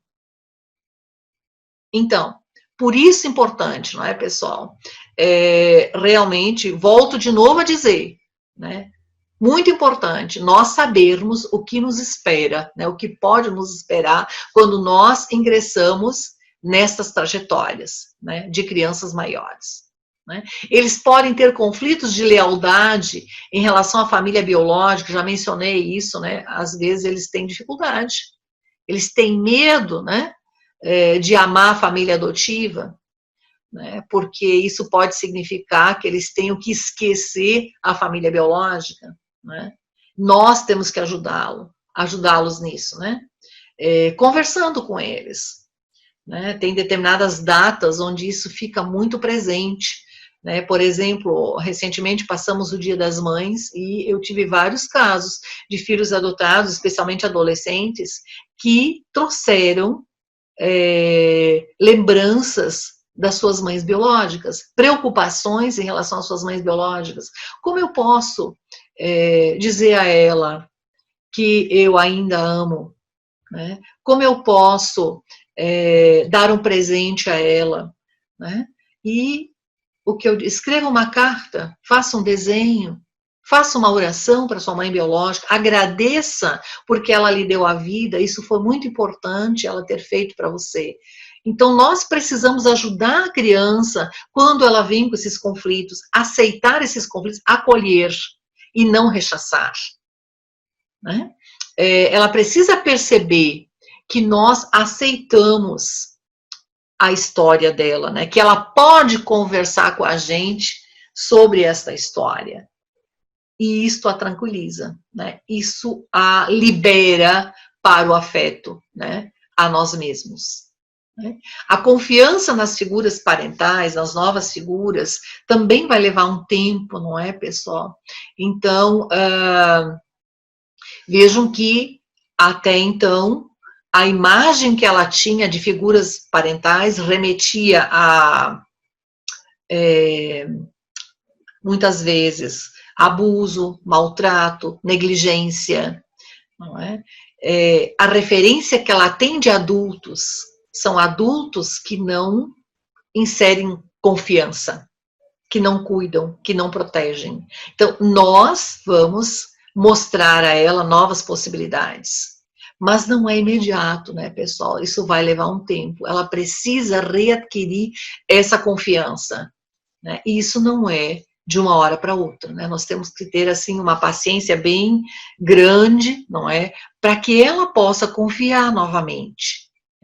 Então, por isso é importante, não é, pessoal? Realmente, volto de novo a dizer, né? Muito importante nós sabermos o que nos espera, né? O que pode nos esperar quando nós ingressamos nessas trajetórias, né? De crianças maiores. Né? Eles podem ter conflitos de lealdade em relação à família biológica, já mencionei isso, né? Às vezes eles têm dificuldade, eles têm medo, né? De amar a família adotiva, né? Porque isso pode significar que eles tenham que esquecer a família biológica, né? Nós temos que ajudá-los nisso, né? Conversando com eles, né? Tem determinadas datas onde isso fica muito presente, né? Por exemplo, recentemente passamos o Dia das Mães e eu tive vários casos de filhos adotados, especialmente adolescentes, que trouxeram lembranças das suas mães biológicas, preocupações em relação às suas mães biológicas. Como eu posso dizer a ela que eu ainda amo, né? Como eu posso dar um presente a ela, né? E o que eu escreva uma carta, faça um desenho, faça uma oração para sua mãe biológica, agradeça porque ela lhe deu a vida, isso foi muito importante ela ter feito para você. Então, nós precisamos ajudar a criança quando ela vem com esses conflitos, aceitar esses conflitos, acolher e não rechaçar. Né? Ela precisa perceber que nós aceitamos a história dela, né? Que ela pode conversar com a gente sobre essa história. E isto a tranquiliza, né? Isso a libera para o afeto, né? A nós mesmos. Né? A confiança nas figuras parentais, nas novas figuras, também vai levar um tempo, não é, pessoal? Então, vejam que, até então, a imagem que ela tinha de figuras parentais remetia a, muitas vezes, abuso, maltrato, negligência, não é? A referência que ela tem de adultos são adultos que não inserem confiança, que não cuidam, que não protegem. Então, nós vamos mostrar a ela novas possibilidades. Mas não é imediato, né, pessoal? Isso vai levar um tempo. Ela precisa readquirir essa confiança, né? E isso não é de uma hora para outra, né? Nós temos que ter, assim, uma paciência bem grande, não é? Para que ela possa confiar novamente.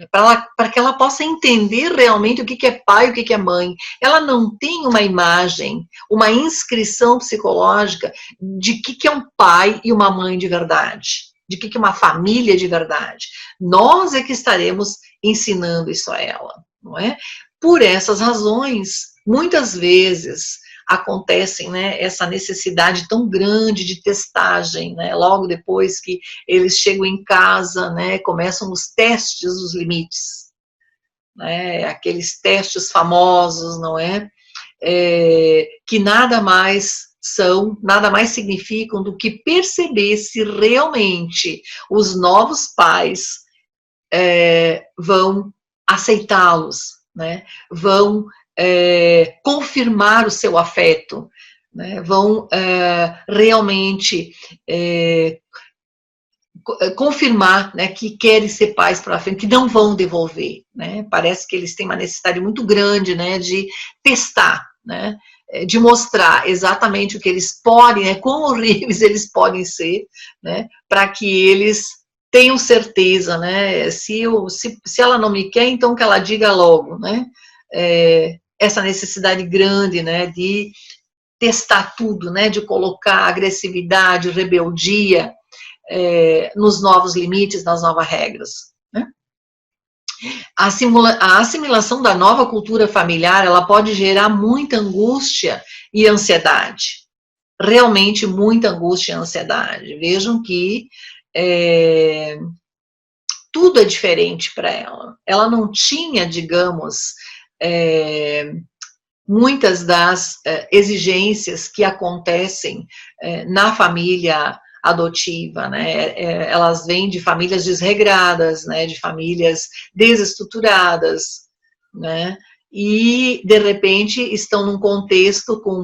Para que ela possa entender realmente o que é pai e o que é mãe. Ela não tem uma imagem, uma inscrição psicológica de que é um pai e uma mãe de verdade, de que é uma família de verdade. Nós é que estaremos ensinando isso a ela, não é? Por essas razões, muitas vezes acontecem, né, essa necessidade tão grande de testagem, né, logo depois que eles chegam em casa, né, começam os testes dos limites, né, aqueles testes famosos, não é? Que nada mais significam do que perceber se realmente os novos pais vão aceitá-los, né, vão confirmar o seu afeto, né, vão realmente confirmar, né, que querem ser pais para frente, que não vão devolver, né? Parece que eles têm uma necessidade muito grande, né, de testar, né, de mostrar exatamente o que eles podem, né, quão horríveis eles podem ser, né, para que eles tenham certeza, né, se ela não me quer, então que ela diga logo, né, essa necessidade grande, né, de testar tudo, né, de colocar agressividade, rebeldia nos novos limites, nas novas regras. Né? A assimilação da nova cultura familiar, ela pode gerar muita angústia e ansiedade. Realmente muita angústia e ansiedade. Vejam que tudo é diferente para ela. Ela não tinha, digamos, muitas das exigências que acontecem na família adotiva, né? Elas vêm de famílias desregradas, né? De famílias desestruturadas, né? E, de repente, estão num contexto com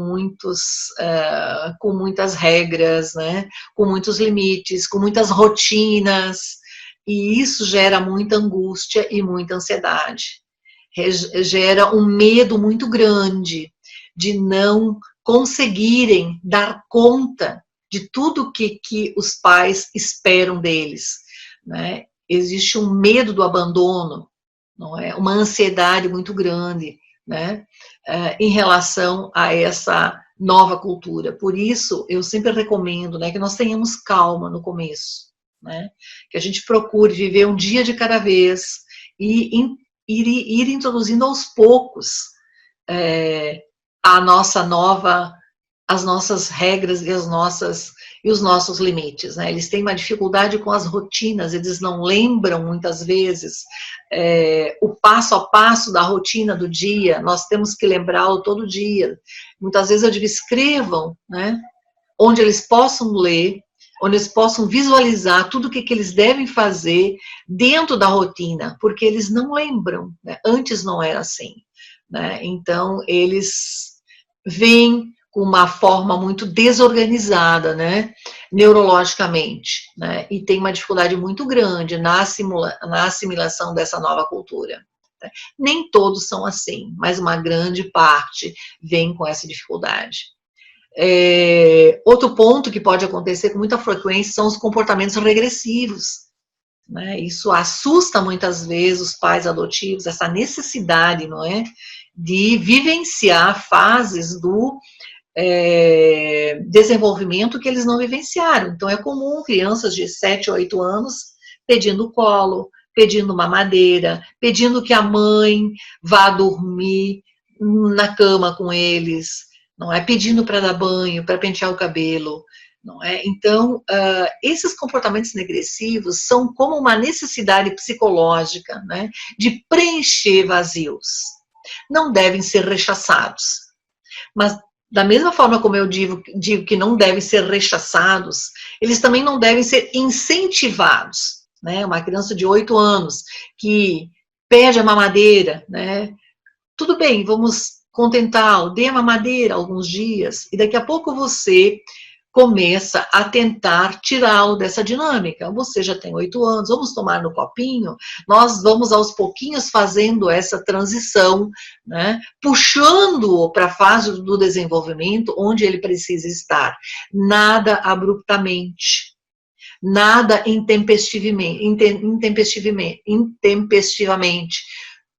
muitas regras, né? Com muitos limites, com muitas rotinas, e isso gera muita angústia e muita ansiedade. Gera um medo muito grande de não conseguirem dar conta de tudo que os pais esperam deles, né? Existe um medo do abandono, não é? Uma ansiedade muito grande, né? Em relação a essa nova cultura. Por isso, eu sempre recomendo, né, que nós tenhamos calma no começo, né? Que a gente procure viver um dia de cada vez e ir introduzindo aos poucos a nossa nova, as nossas regras e os nossos limites, né? Eles têm uma dificuldade com as rotinas, eles não lembram muitas vezes o passo a passo da rotina do dia, nós temos que lembrá-lo todo dia. Muitas vezes eu digo, escrevam, né? Onde eles possam ler, onde eles possam visualizar tudo o que eles devem fazer dentro da rotina, porque eles não lembram, né? Antes não era assim, né? Então, eles vêm com uma forma muito desorganizada, né, neurologicamente, né, e tem uma dificuldade muito grande na assimilação dessa nova cultura. Nem todos são assim, mas uma grande parte vem com essa dificuldade. Outro ponto que pode acontecer com muita frequência são os comportamentos regressivos, né? Isso assusta muitas vezes os pais adotivos, essa necessidade, não é, de vivenciar fases do desenvolvimento que eles não vivenciaram. Então, é comum crianças de 7 ou 8 anos pedindo colo, pedindo mamadeira, pedindo que a mãe vá dormir na cama com eles, não é? Pedindo para dar banho, para pentear o cabelo, não é? Então, esses comportamentos regressivos são como uma necessidade psicológica, né, de preencher vazios. Não devem ser rechaçados, mas da mesma forma como eu digo que não devem ser rechaçados, eles também não devem ser incentivados, né? Uma criança de 8 anos que pede a mamadeira, né? Tudo bem, vamos contentá-lo, dê a mamadeira alguns dias, e daqui a pouco você começa a tentar tirá-lo dessa dinâmica. Você já tem 8 anos, vamos tomar no copinho? Nós vamos aos pouquinhos fazendo essa transição, né? Puxando-o para a fase do desenvolvimento onde ele precisa estar. Nada abruptamente, nada intempestivamente.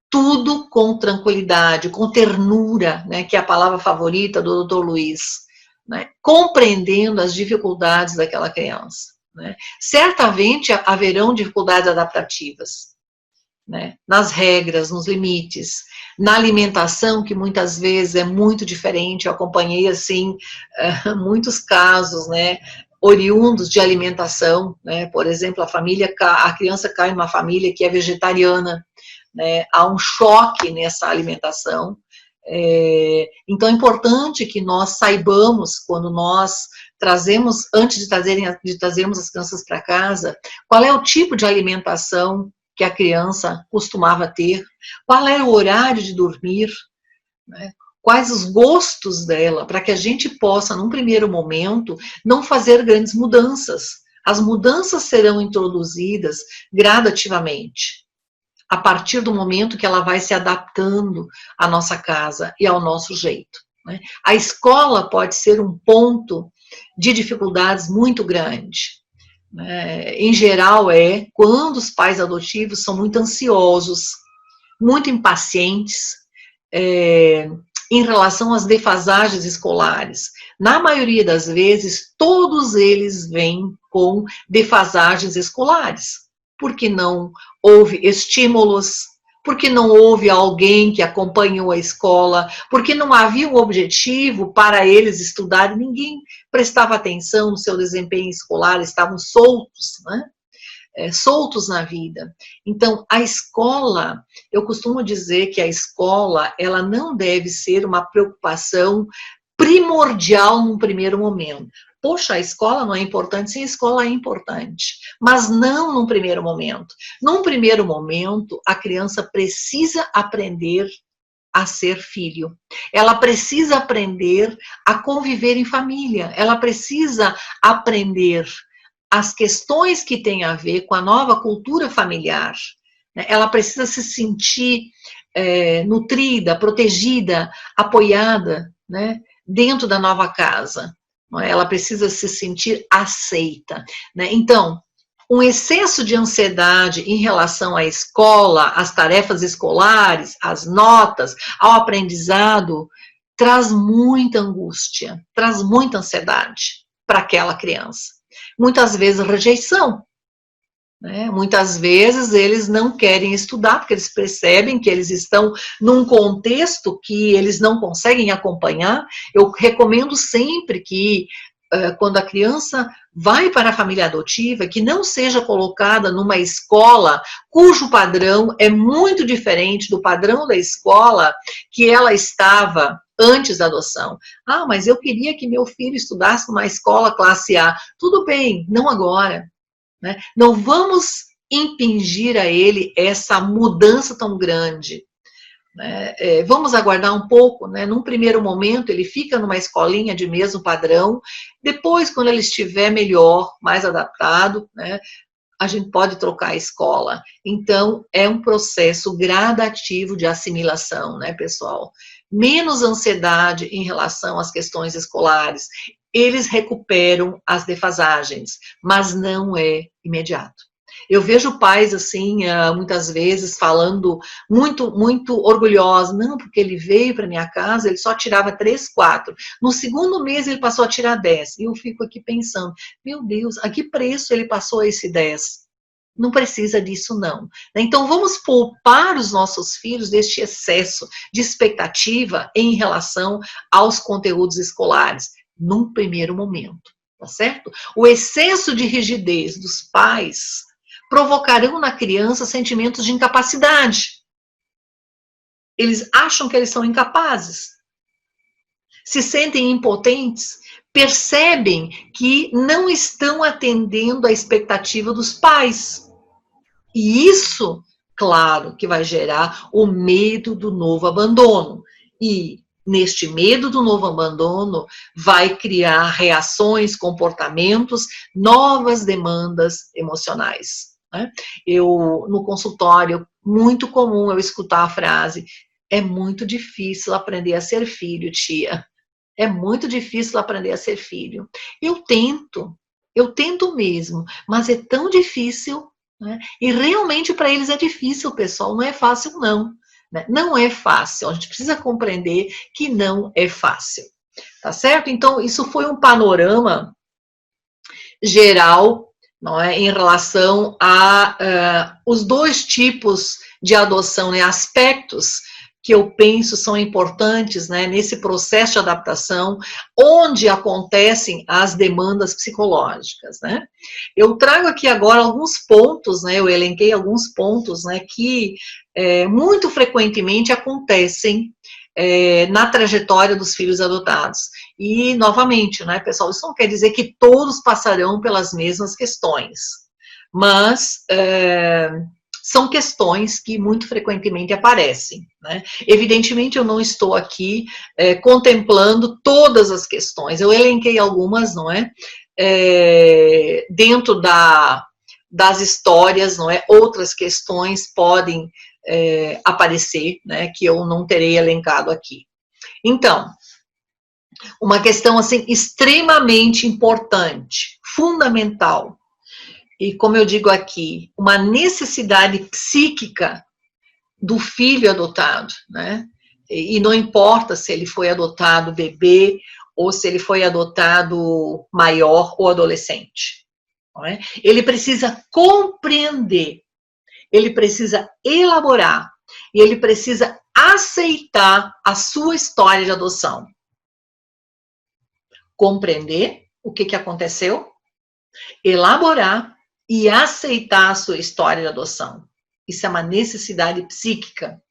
Tudo com tranquilidade, com ternura, né? Que é a palavra favorita do Dr. Luiz. Né, compreendendo as dificuldades daquela criança. Né. Certamente haverão dificuldades adaptativas, né, nas regras, nos limites, na alimentação, que muitas vezes é muito diferente. Eu acompanhei, assim, muitos casos, né, oriundos de alimentação, né, por exemplo, a criança cai numa família que é vegetariana, né, há um choque nessa alimentação. Então é importante que nós saibamos, quando nós trazemos, antes de trazermos as crianças para casa, qual é o tipo de alimentação que a criança costumava ter, qual era o horário de dormir, né? Quais os gostos dela, para que a gente possa, num primeiro momento, não fazer grandes mudanças. As mudanças serão introduzidas gradativamente, a partir do momento que ela vai se adaptando à nossa casa e ao nosso jeito, né? A escola pode ser um ponto de dificuldades muito grande, né? Em geral, quando os pais adotivos são muito ansiosos, muito impacientes, em relação às defasagens escolares. Na maioria das vezes, todos eles vêm com defasagens escolares, porque não houve estímulos, porque não houve alguém que acompanhou a escola, porque não havia um objetivo para eles estudarem, ninguém prestava atenção no seu desempenho escolar, estavam soltos, né? Soltos na vida. Então, a escola, eu costumo dizer que a escola, ela não deve ser uma preocupação primordial num primeiro momento. Poxa, a escola não é importante? Sim, a escola é importante, mas não num primeiro momento. Num primeiro momento, a criança precisa aprender a ser filho. Ela precisa aprender a conviver em família. Ela precisa aprender as questões que têm a ver com a nova cultura familiar. Ela precisa se sentir nutrida, protegida, apoiada, né, dentro da nova casa. Ela precisa se sentir aceita. Né? Então, um excesso de ansiedade em relação à escola, às tarefas escolares, às notas, ao aprendizado, traz muita angústia, traz muita ansiedade para aquela criança. Muitas vezes rejeição, né? Muitas vezes eles não querem estudar, porque eles percebem que eles estão num contexto que eles não conseguem acompanhar. Eu recomendo sempre que, quando a criança vai para a família adotiva, que não seja colocada numa escola cujo padrão é muito diferente do padrão da escola que ela estava antes da adoção. Ah, mas eu queria que meu filho estudasse numa escola classe A. Tudo bem, não agora. Né? Não vamos impingir a ele essa mudança tão grande. Né? Vamos aguardar um pouco, né? Num primeiro momento ele fica numa escolinha de mesmo padrão, depois quando ele estiver melhor, mais adaptado, né, a gente pode trocar a escola. Então é um processo gradativo de assimilação, né, pessoal? Menos ansiedade em relação às questões escolares, eles recuperam as defasagens, mas não é imediato. Eu vejo pais, assim, muitas vezes falando muito, muito orgulhosos. Não, porque ele veio para minha casa, ele só tirava 3, 4. No segundo mês ele passou a tirar 10. E eu fico aqui pensando, meu Deus, a que preço ele passou esse 10? Não precisa disso, não. Então, vamos poupar os nossos filhos deste excesso de expectativa em relação aos conteúdos escolares, num primeiro momento, tá certo? O excesso de rigidez dos pais provocarão na criança sentimentos de incapacidade. Eles acham que eles são incapazes, se sentem impotentes, percebem que não estão atendendo à expectativa dos pais. E isso, claro, que vai gerar o medo do novo abandono. E neste medo do novo abandono, vai criar reações, comportamentos, novas demandas emocionais. Né? No consultório, muito comum eu escutar a frase: é muito difícil aprender a ser filho, tia. É muito difícil aprender a ser filho. Eu tento mesmo, mas é tão difícil, né? E realmente para eles é difícil, pessoal, não é fácil não. Né? Não é fácil, a gente precisa compreender que não é fácil. Tá certo? Então, isso foi um panorama geral, não é, em relação a os dois tipos de adoção, né, aspectos que eu penso são importantes, né, nesse processo de adaptação, onde acontecem as demandas psicológicas, né. Eu trago aqui agora alguns pontos, né, eu elenquei alguns pontos, né, que muito frequentemente acontecem na trajetória dos filhos adotados. E, novamente, né, pessoal, isso não quer dizer que todos passarão pelas mesmas questões, mas são questões que muito frequentemente aparecem. Né? Evidentemente, eu não estou aqui contemplando todas as questões, eu elenquei algumas, não é? Dentro das histórias, não é? Outras questões podem aparecer, né, que eu não terei elencado aqui. Então, uma questão assim extremamente importante, fundamental, e como eu digo aqui, uma necessidade psíquica do filho adotado, né? E não importa se ele foi adotado bebê ou se ele foi adotado maior ou adolescente, não é? Ele precisa compreender, ele precisa elaborar e ele precisa aceitar a sua história de adoção. Compreender o que aconteceu, elaborar e aceitar a sua história de adoção. Isso é uma necessidade psíquica.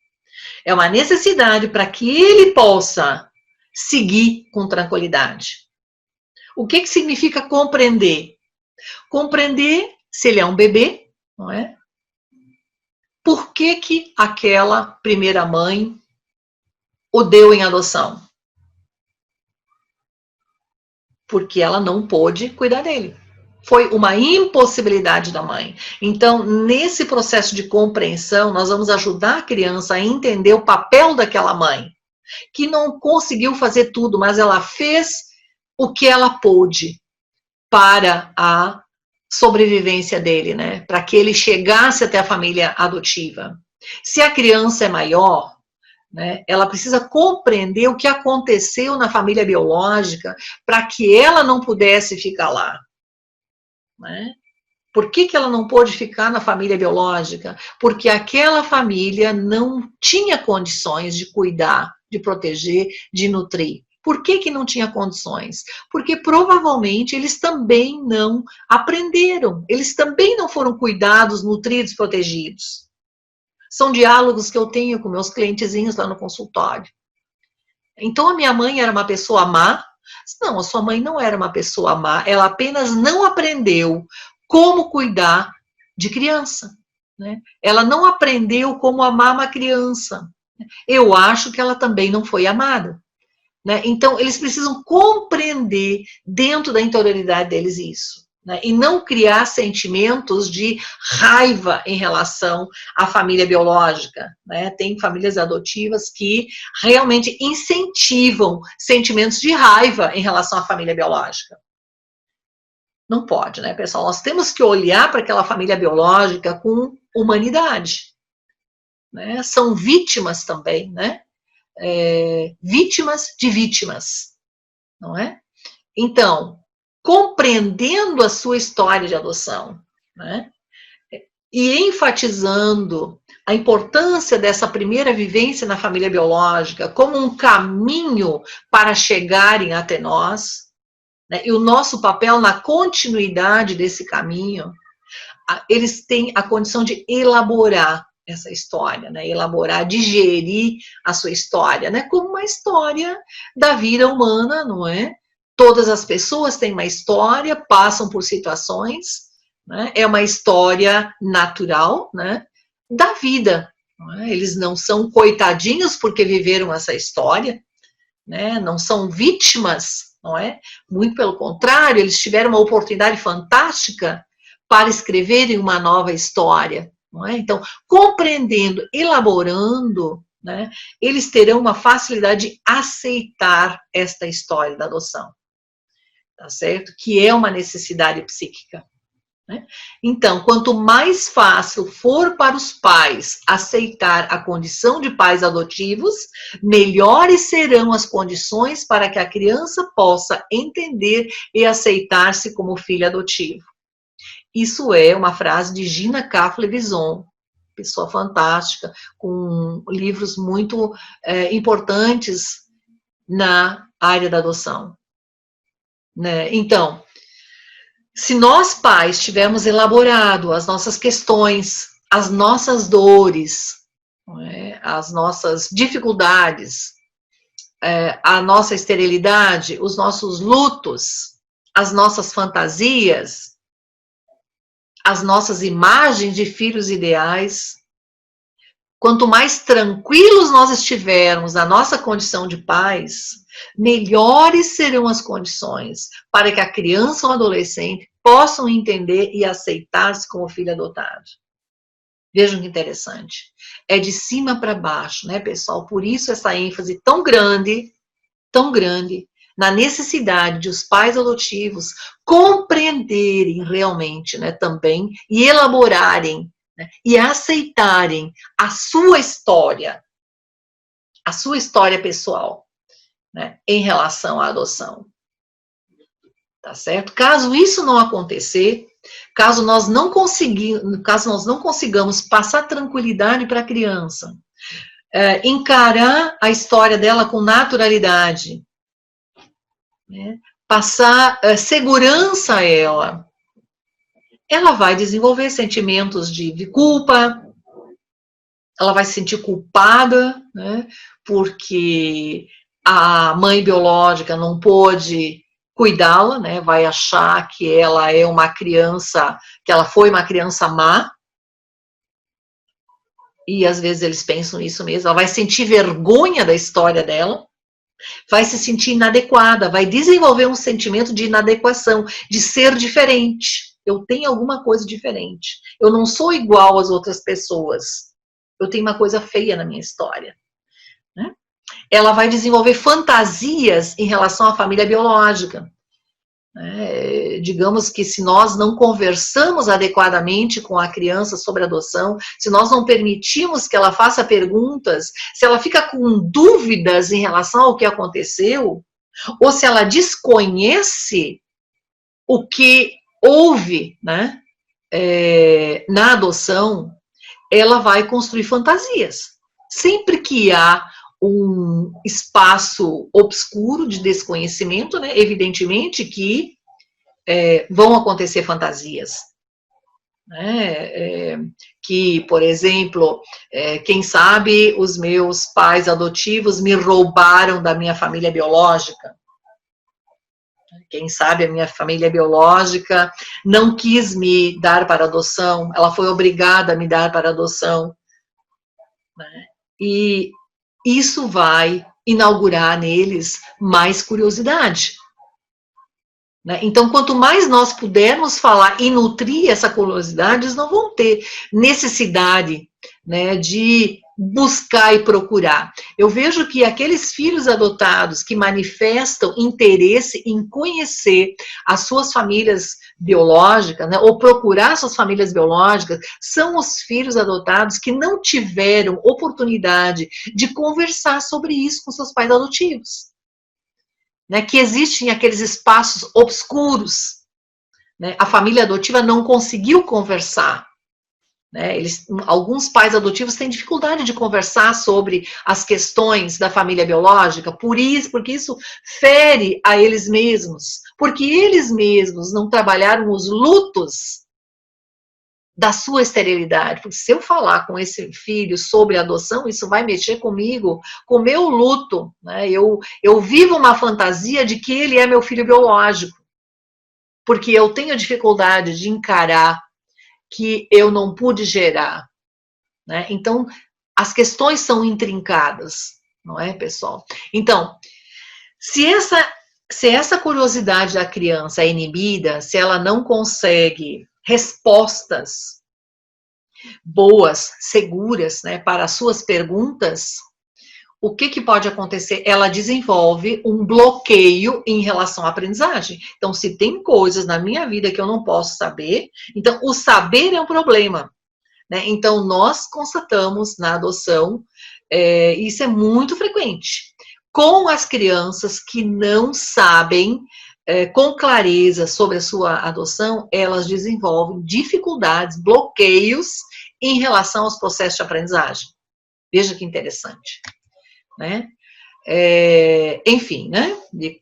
É uma necessidade para que ele possa seguir com tranquilidade. O que significa compreender? Compreender se ele é um bebê, não é? Por que aquela primeira mãe o deu em adoção? Porque ela não pôde cuidar dele. Foi uma impossibilidade da mãe. Então, nesse processo de compreensão, nós vamos ajudar a criança a entender o papel daquela mãe, que não conseguiu fazer tudo, mas ela fez o que ela pôde para a sobrevivência dele, né? Para que ele chegasse até a família adotiva. Se a criança é maior, né, ela precisa compreender o que aconteceu na família biológica para que ela não pudesse ficar lá. Né? Por que ela não pôde ficar na família biológica? Porque aquela família não tinha condições de cuidar, de proteger, de nutrir. Por que não tinha condições? Porque provavelmente eles também não aprenderam, eles também não foram cuidados, nutridos, protegidos. São diálogos que eu tenho com meus clientezinhos lá no consultório. Então a minha mãe era uma pessoa má? Não, a sua mãe não era uma pessoa má, ela apenas não aprendeu como cuidar de criança. Né? Ela não aprendeu como amar uma criança. Eu acho que ela também não foi amada. Né? Então, eles precisam compreender dentro da interioridade deles isso. Né? E não criar sentimentos de raiva em relação à família biológica. Né? Tem famílias adotivas que realmente incentivam sentimentos de raiva em relação à família biológica. Não pode, né, pessoal? Nós temos que olhar para aquela família biológica com humanidade. Né? São vítimas também, né? Vítimas de vítimas, não é? Então, compreendendo a sua história de adoção, né? E enfatizando a importância dessa primeira vivência na família biológica como um caminho para chegarem até nós, né? E o nosso papel na continuidade desse caminho, eles têm a condição de elaborar essa história, né? Elaborar, digerir a sua história, né? Como uma história da vida humana, não é? Todas as pessoas têm uma história, passam por situações, né? É uma história natural, né? Da vida. Não é? Eles não são coitadinhos porque viveram essa história, né? Não são vítimas, não é? Muito pelo contrário, eles tiveram uma oportunidade fantástica para escreverem uma nova história. Não é? Então, compreendendo, elaborando, né, eles terão uma facilidade de aceitar esta história da adoção. Tá certo? Que é uma necessidade psíquica. Né? Então, quanto mais fácil for para os pais aceitar a condição de pais adotivos, melhores serão as condições para que a criança possa entender e aceitar-se como filho adotivo. Isso é uma frase de Gina Kaffler-Vison, pessoa fantástica, com livros muito importantes na área da adoção. Né? Então, se nós pais tivermos elaborado as nossas questões, as nossas dores, as nossas dificuldades, a nossa esterilidade, os nossos lutos, as nossas fantasias, as nossas imagens de filhos ideais, quanto mais tranquilos nós estivermos na nossa condição de pais, melhores serão as condições para que a criança ou adolescente possam entender e aceitar-se como filho adotado. Vejam que interessante. É de cima para baixo, né, pessoal? Por isso essa ênfase tão grande, na necessidade de os pais adotivos compreenderem realmente, né, também, e elaborarem, né, e aceitarem a sua história pessoal, né, em relação à adoção. Tá certo? Caso isso não acontecer, caso nós não consigamos passar tranquilidade para a criança, encarar a história dela com naturalidade, né, passar segurança a ela vai desenvolver sentimentos de culpa, ela vai se sentir culpada, né, porque a mãe biológica não pôde cuidá-la, né? Vai achar que ela é uma criança, que ela foi uma criança má, e às vezes eles pensam isso mesmo, ela vai sentir vergonha da história dela, vai se sentir inadequada, vai desenvolver um sentimento de inadequação, de ser diferente. Eu tenho alguma coisa diferente. Eu não sou igual às outras pessoas. Eu tenho uma coisa feia na minha história. Né? Ela vai desenvolver fantasias em relação à família biológica. Digamos que se nós não conversamos adequadamente com a criança sobre adoção, se nós não permitimos que ela faça perguntas, se ela fica com dúvidas em relação ao que aconteceu, ou se ela desconhece o que houve, né, na adoção, ela vai construir fantasias. Sempre que há um espaço obscuro de desconhecimento, né, evidentemente que vão acontecer fantasias. Né? Que, por exemplo, quem sabe os meus pais adotivos me roubaram da minha família biológica. Quem sabe a minha família biológica não quis me dar para adoção, ela foi obrigada a me dar para adoção. Né? E isso vai inaugurar neles mais curiosidade. Né? Então, quanto mais nós pudermos falar e nutrir essa curiosidade, eles não vão ter necessidade, né, de buscar e procurar. Eu vejo que aqueles filhos adotados que manifestam interesse em conhecer as suas famílias biológicas, né, ou procurar suas famílias biológicas, são os filhos adotados que não tiveram oportunidade de conversar sobre isso com seus pais adotivos. Né, que existem aqueles espaços obscuros. Né, a família adotiva não conseguiu conversar. Né, alguns pais adotivos têm dificuldade de conversar sobre as questões da família biológica, porque isso fere a eles mesmos, porque eles mesmos não trabalharam os lutos da sua esterilidade. Porque se eu falar com esse filho sobre adoção, isso vai mexer comigo, com o meu luto. Né? Eu vivo uma fantasia de que ele é meu filho biológico, porque eu tenho dificuldade de encarar que eu não pude gerar. Né? Então, as questões são intrincadas, não é, pessoal? Então, se essa curiosidade da criança é inibida, se ela não consegue respostas boas, seguras, né, para as suas perguntas, o que pode acontecer? Ela desenvolve um bloqueio em relação à aprendizagem. Então, se tem coisas na minha vida que eu não posso saber, então o saber é um problema. Né? Então, nós constatamos na adoção, isso é muito frequente, com as crianças que não sabem com clareza sobre a sua adoção, elas desenvolvem dificuldades, bloqueios em relação aos processos de aprendizagem. Veja que interessante. Né? Enfim, né?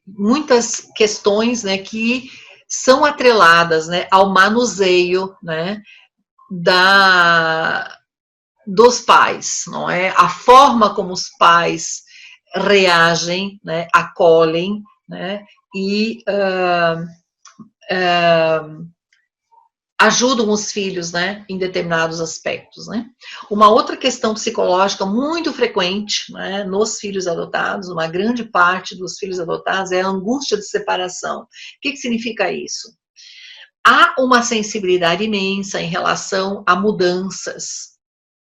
Muitas questões, né, que são atreladas, né, ao manuseio, né, dos pais, não é? A forma como os pais reagem, né, acolhem, né, e ajudam os filhos, né, em determinados aspectos, né. Uma outra questão psicológica muito frequente, né, nos filhos adotados, uma grande parte dos filhos adotados é a angústia de separação. O que significa isso? Há uma sensibilidade imensa em relação a mudanças,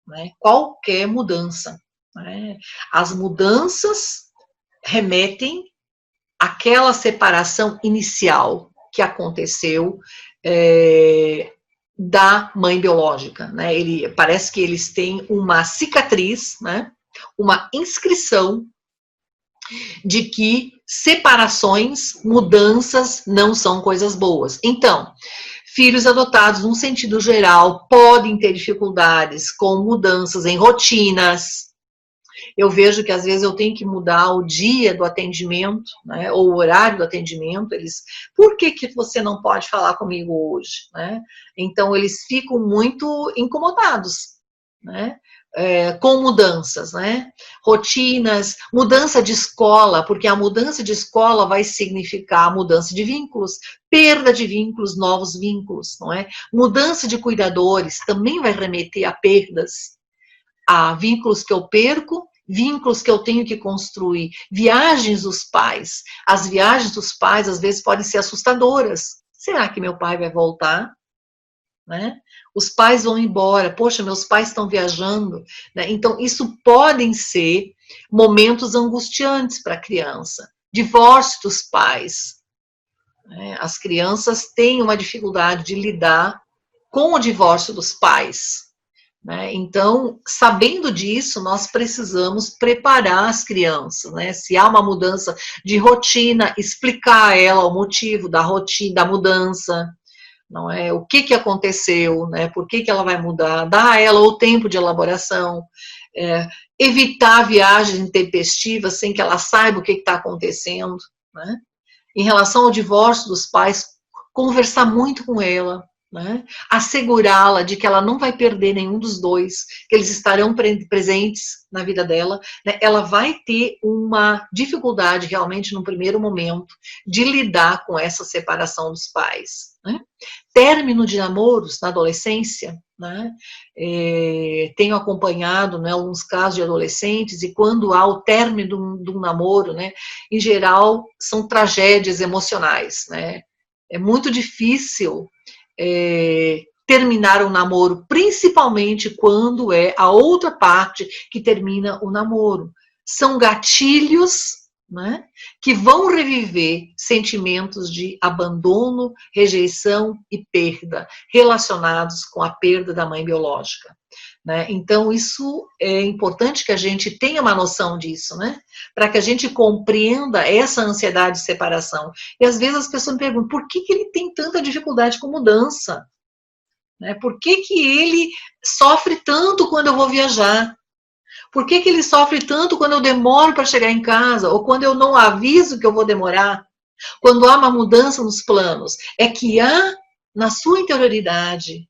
né, qualquer mudança. Né. As mudanças remetem àquela separação inicial que aconteceu da mãe biológica, né? Parece que eles têm uma cicatriz, né? Uma inscrição de que separações, mudanças não são coisas boas. Então, filhos adotados, num sentido geral, podem ter dificuldades com mudanças em rotinas. Eu vejo que às vezes eu tenho que mudar o dia do atendimento, né, ou o horário do atendimento. Por que você não pode falar comigo hoje? Né? Então, eles ficam muito incomodados, né, com mudanças, né? Rotinas, mudança de escola, porque a mudança de escola vai significar mudança de vínculos, perda de vínculos, novos vínculos, não é? Mudança de cuidadores também vai remeter a perdas, a vínculos que eu perco, vínculos que eu tenho que construir, viagens dos pais. As viagens dos pais, às vezes, podem ser assustadoras. Será que meu pai vai voltar? Né? Os pais vão embora, poxa, meus pais estão viajando, né? Então, isso podem ser momentos angustiantes para a criança. Divórcio dos pais, né? As crianças têm uma dificuldade de lidar com o divórcio dos pais, né? Então, sabendo disso, nós precisamos preparar as crianças, né? Se há uma mudança de rotina, explicar a ela o motivo da rotina, da mudança, não é? O que aconteceu, né? Por que ela vai mudar? Dar a ela o tempo de elaboração, evitar viagens intempestivas sem que ela saiba o que está acontecendo, né? Em relação ao divórcio dos pais, conversar muito com ela, né? Assegurá-la de que ela não vai perder nenhum dos dois, que eles estarão presentes na vida dela, né? Ela vai ter uma dificuldade realmente no primeiro momento de lidar com essa separação dos pais, né? Término de namoros na adolescência, né? Tenho acompanhado, né, alguns casos de adolescentes, e quando há o término de um namoro, né, em geral, são tragédias emocionais, né? É muito difícil terminar um namoro, principalmente quando é a outra parte que termina o namoro. São gatilhos, né, que vão reviver sentimentos de abandono, rejeição e perda relacionados com a perda da mãe biológica, né? Então, isso é importante que a gente tenha uma noção disso, né? Para que a gente compreenda essa ansiedade de separação. E às vezes as pessoas me perguntam, por que ele tem tanta dificuldade com mudança? Né? Por que ele sofre tanto quando eu vou viajar? Por que ele sofre tanto quando eu demoro para chegar em casa? Ou quando eu não aviso que eu vou demorar? Quando há uma mudança nos planos? É que há na sua interioridade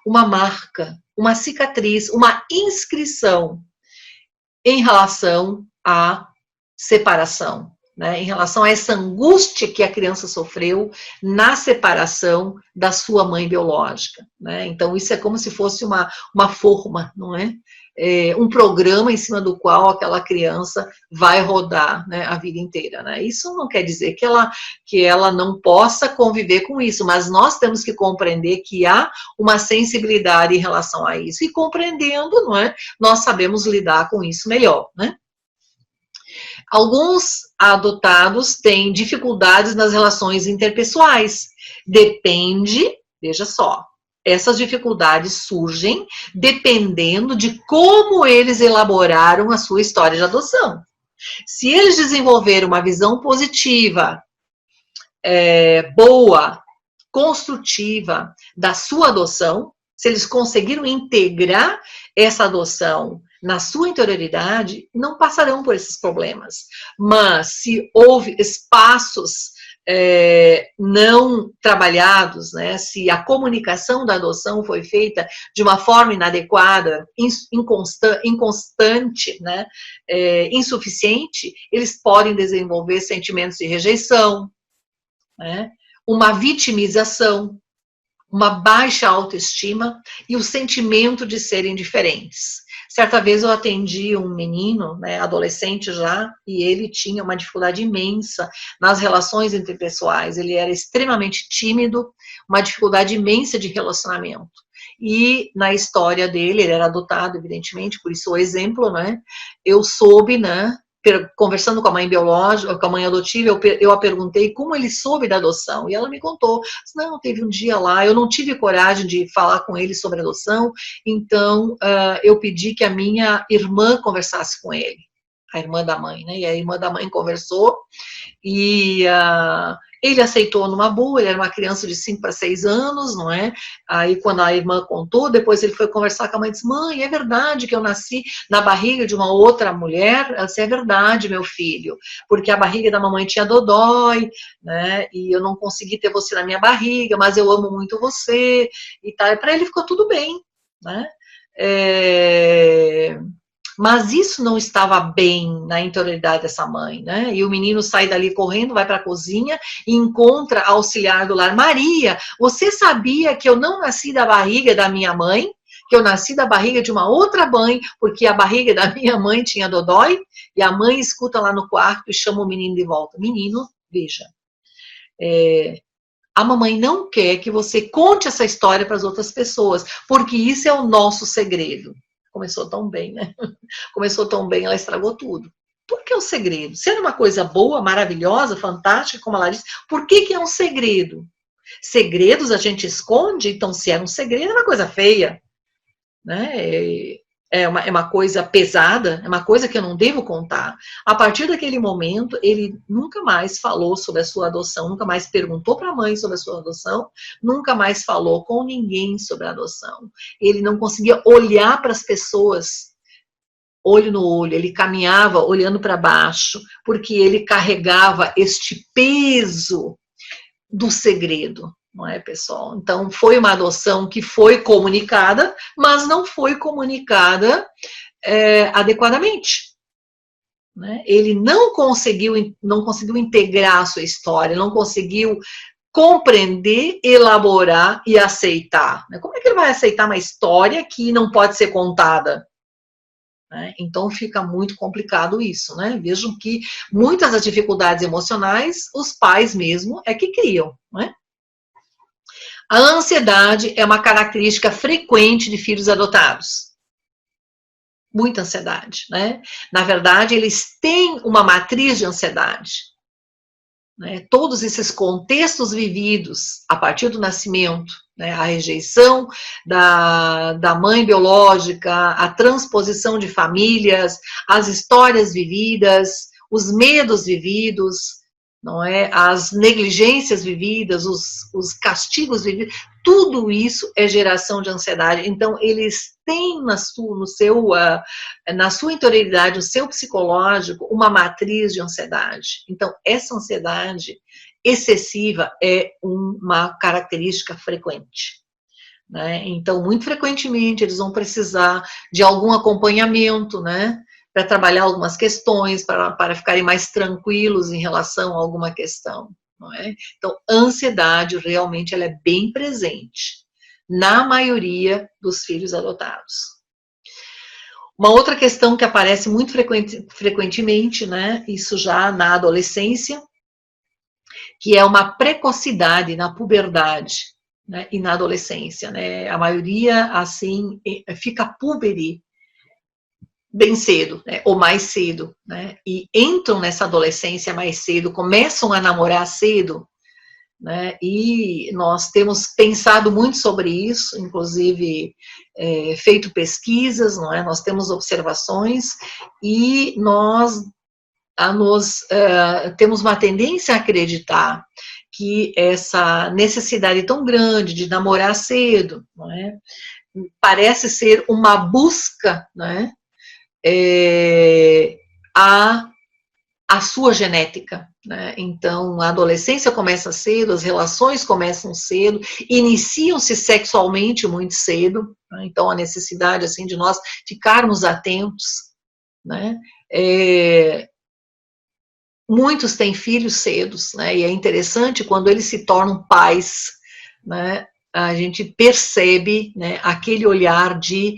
uma marca, uma cicatriz, uma inscrição em relação à separação, né? Em relação a essa angústia que a criança sofreu na separação da sua mãe biológica, né? Então, isso é como se fosse uma forma, não é? Um programa em cima do qual aquela criança vai rodar, né, a vida inteira, né? Isso não quer dizer que ela não possa conviver com isso, mas nós temos que compreender que há uma sensibilidade em relação a isso, e compreendendo, não é, nós sabemos lidar com isso melhor, né? Alguns adotados têm dificuldades nas relações interpessoais. Depende, veja só, essas dificuldades surgem dependendo de como eles elaboraram a sua história de adoção. Se eles desenvolveram uma visão positiva, boa, construtiva da sua adoção, se eles conseguiram integrar essa adoção na sua interioridade, não passarão por esses problemas. Mas se houve espaços não trabalhados, né, se a comunicação da adoção foi feita de uma forma inadequada, inconstante, né, insuficiente, eles podem desenvolver sentimentos de rejeição, né, uma vitimização, uma baixa autoestima e o sentimento de serem diferentes. Certa vez eu atendi um menino, né, adolescente já, e ele tinha uma dificuldade imensa nas relações interpessoais. Ele era extremamente tímido, uma dificuldade imensa de relacionamento. E na história dele, ele era adotado, evidentemente, por isso o exemplo, né, eu soube, né, conversando com a mãe biológica, com a mãe adotiva, eu a perguntei como ele soube da adoção, e ela me contou, não, teve um dia lá, eu não tive coragem de falar com ele sobre adoção, então eu pedi que a minha irmã conversasse com ele, a irmã da mãe, né, e a irmã da mãe conversou, e ele aceitou numa boa, ele era uma criança de 5 para 6 anos, não é? Aí quando a irmã contou, depois ele foi conversar com a mãe e disse, mãe, é verdade que eu nasci na barriga de uma outra mulher? Ela disse, é verdade, meu filho, porque a barriga da mamãe tinha dodói, né? E eu não consegui ter você na minha barriga, mas eu amo muito você, e tal. Para ele ficou tudo bem, né? Mas isso não estava bem na interioridade dessa mãe, né? E o menino sai dali correndo, vai para a cozinha e encontra a auxiliar do lar. Maria, você sabia que eu não nasci da barriga da minha mãe? Que eu nasci da barriga de uma outra mãe, porque a barriga da minha mãe tinha dodói? E a mãe escuta lá no quarto e chama o menino de volta. Menino, veja, a mamãe não quer que você conte essa história para as outras pessoas, porque isso é o nosso segredo. Começou tão bem, né? Começou tão bem, ela estragou tudo. Por que o segredo? Se era uma coisa boa, maravilhosa, fantástica, como ela disse, por que é um segredo? Segredos a gente esconde, então se era um segredo, é uma coisa feia, né? É uma coisa pesada, é uma coisa que eu não devo contar. A partir daquele momento, ele nunca mais falou sobre a sua adoção, nunca mais perguntou para a mãe sobre a sua adoção, nunca mais falou com ninguém sobre a adoção. Ele não conseguia olhar para as pessoas olho no olho, ele caminhava olhando para baixo, porque ele carregava este peso do segredo, não é, pessoal? Então, foi uma adoção que foi comunicada, mas não foi comunicada adequadamente. Né? Ele não conseguiu integrar a sua história, não conseguiu compreender, elaborar e aceitar. Como é que ele vai aceitar uma história que não pode ser contada? Então fica muito complicado isso, né? Vejam que muitas das dificuldades emocionais, os pais mesmo é que criam, né? A ansiedade é uma característica frequente de filhos adotados. Muita ansiedade, né? Na verdade, eles têm uma matriz de ansiedade. Né? Todos esses contextos vividos a partir do nascimento, né? A rejeição da mãe biológica, a transposição de famílias, as histórias vividas, os medos vividos, não é? As negligências vividas, os castigos vividos, tudo isso é geração de ansiedade. Então, eles têm na sua interioridade, no seu psicológico, uma matriz de ansiedade. Então, essa ansiedade excessiva é uma característica frequente. Né? Então, muito frequentemente, eles vão precisar de algum acompanhamento, né? Para trabalhar algumas questões, para ficarem mais tranquilos em relação a alguma questão. Não é? Então, a ansiedade realmente ela é bem presente na maioria dos filhos adotados. Uma outra questão que aparece muito frequentemente, né, isso já na adolescência, que é uma precocidade na puberdade, né, e na adolescência. Né? A maioria, assim, fica púbere bem cedo, né, ou mais cedo, né, e entram nessa adolescência mais cedo, começam a namorar cedo, né, e nós temos pensado muito sobre isso, inclusive feito pesquisas, não é? Nós temos observações e nós temos uma tendência a acreditar que essa necessidade tão grande de namorar cedo, não é? Parece ser uma busca, né, a sua genética. Né? Então, a adolescência começa cedo, as relações começam cedo, iniciam-se sexualmente muito cedo, né? Então a necessidade assim, de nós ficarmos atentos. Né? Muitos têm filhos cedos, né? E é interessante quando eles se tornam pais, né? A gente percebe, né, aquele olhar de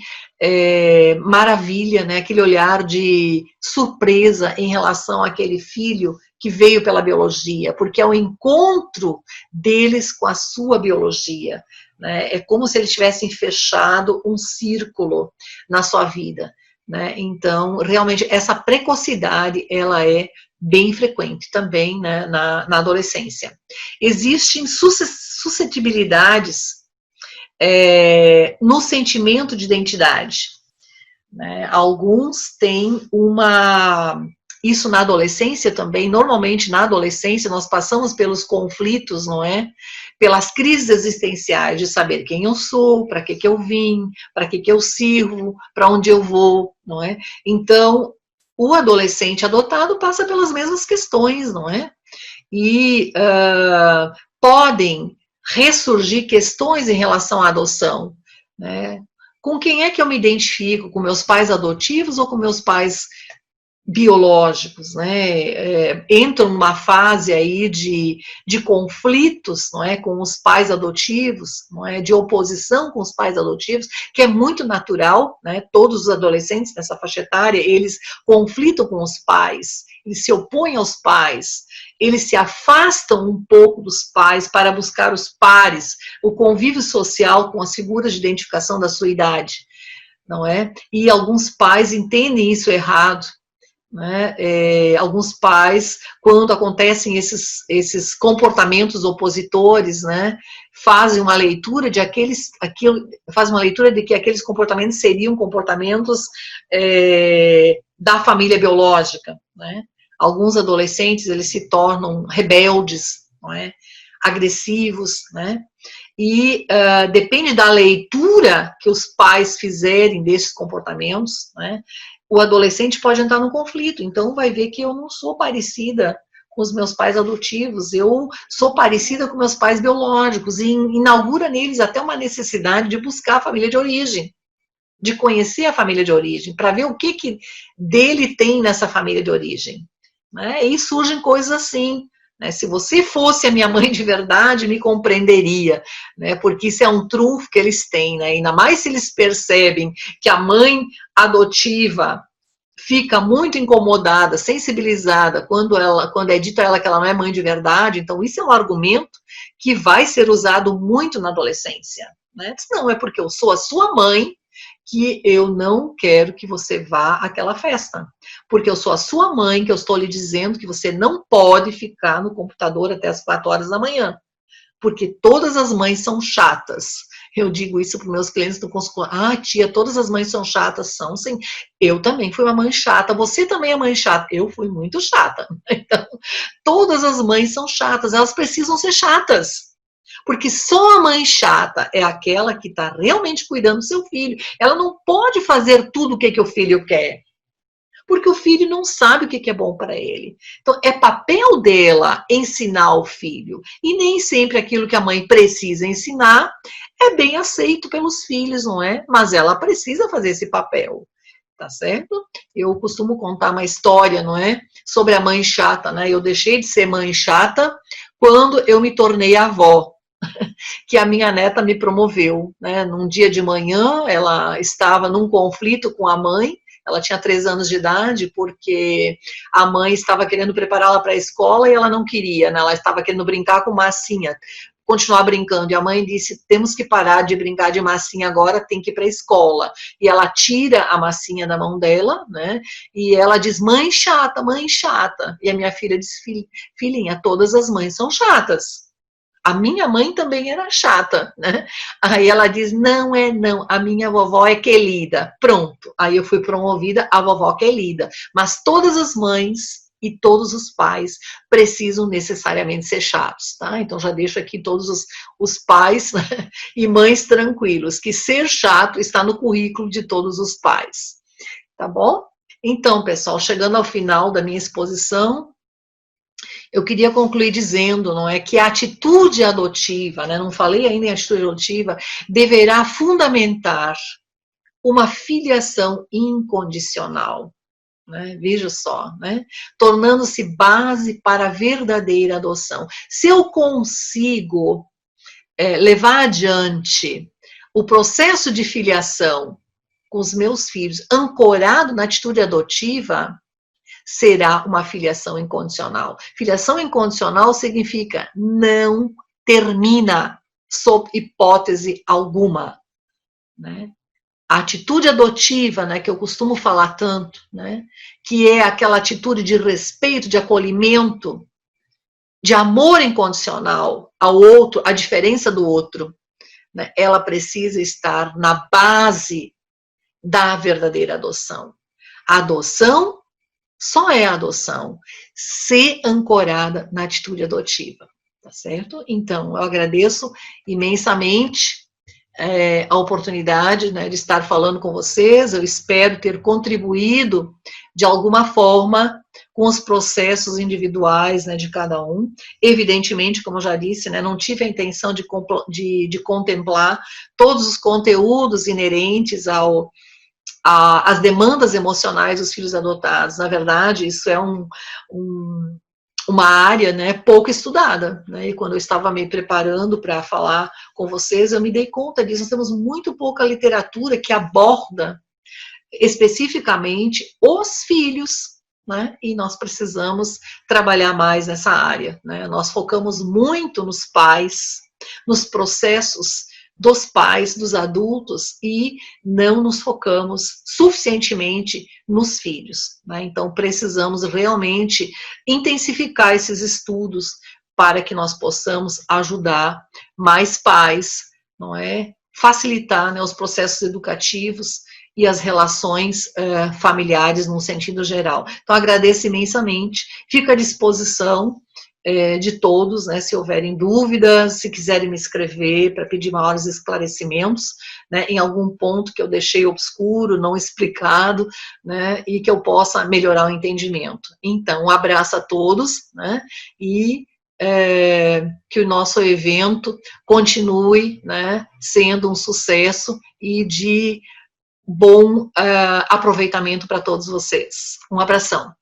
maravilha, né, aquele olhar de surpresa em relação àquele filho que veio pela biologia, porque é o encontro deles com a sua biologia. Né, é como se eles tivessem fechado um círculo na sua vida. Né, então, realmente, essa precocidade, ela é bem frequente também, né, na adolescência. Existem suscetibilidades no sentimento de identidade. Né? Alguns têm isso na adolescência também, normalmente na adolescência nós passamos pelos conflitos, não é? Pelas crises existenciais de saber quem eu sou, para que eu vim, para que eu sirvo, para onde eu vou, não é? Então, o adolescente adotado passa pelas mesmas questões, não é? E podem ressurgir questões em relação à adoção, né? Com quem é que eu me identifico? Com meus pais adotivos ou com meus pais biológicos, né? Entram numa fase aí de conflitos, não é, com os pais adotivos, não é, de oposição com os pais adotivos, que é muito natural, né? Todos os adolescentes nessa faixa etária, eles conflitam com os pais, eles se opõem aos pais, eles se afastam um pouco dos pais para buscar os pares, o convívio social com as figuras de identificação da sua idade, não é? E alguns pais entendem isso errado, né? Alguns pais, quando acontecem esses comportamentos opositores, né, fazem uma leitura de fazem uma leitura de que aqueles comportamentos seriam comportamentos da família biológica, né? Alguns adolescentes, eles se tornam rebeldes, não é? Agressivos, né? E depende da leitura que os pais fizerem desses comportamentos, né? O adolescente pode entrar num conflito, então vai ver que eu não sou parecida com os meus pais adotivos, eu sou parecida com meus pais biológicos, e inaugura neles até uma necessidade de buscar a família de origem, de conhecer a família de origem, para ver o que dele tem nessa família de origem, né? E surgem coisas assim, né? Se você fosse a minha mãe de verdade, me compreenderia, né? Porque isso é um trunfo que eles têm, né? Ainda mais se eles percebem que a mãe adotiva fica muito incomodada, sensibilizada, quando é dito a ela que ela não é mãe de verdade. Então isso é um argumento que vai ser usado muito na adolescência, né? Não, é porque eu sou a sua mãe que eu não quero que você vá àquela festa, porque eu sou a sua mãe, que eu estou lhe dizendo que você não pode ficar no computador até as 4 horas da manhã, porque todas as mães são chatas. Eu digo isso para os meus clientes do consultório. Ah, tia, todas as mães são chatas. São, sim. Eu também fui uma mãe chata. Você também é mãe chata. Eu fui muito chata. Então, todas as mães são chatas. Elas precisam ser chatas. Porque só a mãe chata é aquela que está realmente cuidando do seu filho. Ela não pode fazer tudo o que o filho quer, porque o filho não sabe o que é bom para ele. Então, é papel dela ensinar o filho. E nem sempre aquilo que a mãe precisa ensinar é bem aceito pelos filhos, não é? Mas ela precisa fazer esse papel, tá certo? Eu costumo contar uma história, não é? Sobre a mãe chata, né? Eu deixei de ser mãe chata quando eu me tornei avó, que a minha neta me promoveu, né? Num dia de manhã, ela estava num conflito com a mãe. Ela tinha 3 anos de idade, porque a mãe estava querendo prepará-la para a escola e ela não queria, né? Ela estava querendo brincar com massinha, continuar brincando. E a mãe disse, temos que parar de brincar de massinha agora, tem que ir para a escola. E ela tira a massinha da mão dela, né? E ela diz, mãe chata, mãe chata. E a minha filha diz, filhinha, todas as mães são chatas. A minha mãe também era chata, né? Aí ela diz, não é não, a minha vovó é querida. Pronto, aí eu fui promovida a vovó querida. Mas todas as mães e todos os pais precisam necessariamente ser chatos, tá? Então já deixo aqui todos os pais, né, e mães tranquilos, que ser chato está no currículo de todos os pais, tá bom? Então, pessoal, chegando ao final da minha exposição, eu queria concluir dizendo, não é, que a atitude adotiva, né, não falei ainda em atitude adotiva, deverá fundamentar uma filiação incondicional, né, veja só, né, tornando-se base para a verdadeira adoção. Se eu consigo levar adiante o processo de filiação com os meus filhos ancorado na atitude adotiva, será uma filiação incondicional. Filiação incondicional significa não termina sob hipótese alguma, né? A atitude adotiva, né, que eu costumo falar tanto, né, que é aquela atitude de respeito, de acolhimento, de amor incondicional ao outro, à diferença do outro, né, ela precisa estar na base da verdadeira adoção. A adoção só é adoção se ancorada na atitude adotiva, tá certo? Então, eu agradeço imensamente a oportunidade, né, de estar falando com vocês. Eu espero ter contribuído de alguma forma, com os processos individuais, né, de cada um. Evidentemente, como eu já disse, né, não tive a intenção de contemplar todos os conteúdos inerentes às demandas emocionais dos filhos adotados. Na verdade, isso é uma área, né, pouco estudada, né, e quando eu estava me preparando para falar com vocês, eu me dei conta disso. Nós temos muito pouca literatura que aborda especificamente os filhos, né, e nós precisamos trabalhar mais nessa área, né. Nós focamos muito nos pais, nos processos dos pais, dos adultos, e não nos focamos suficientemente nos filhos, né. Então, precisamos realmente intensificar esses estudos para que nós possamos ajudar mais pais, não é? Facilitar, né, os processos educativos e as relações familiares num sentido geral. Então, agradeço imensamente, fico à disposição de todos, né, se houverem dúvidas, se quiserem me escrever para pedir maiores esclarecimentos, né, em algum ponto que eu deixei obscuro, não explicado, né, e que eu possa melhorar o entendimento. Então, um abraço a todos, né, e que o nosso evento continue, né, sendo um sucesso e de bom aproveitamento para todos vocês. Um abração.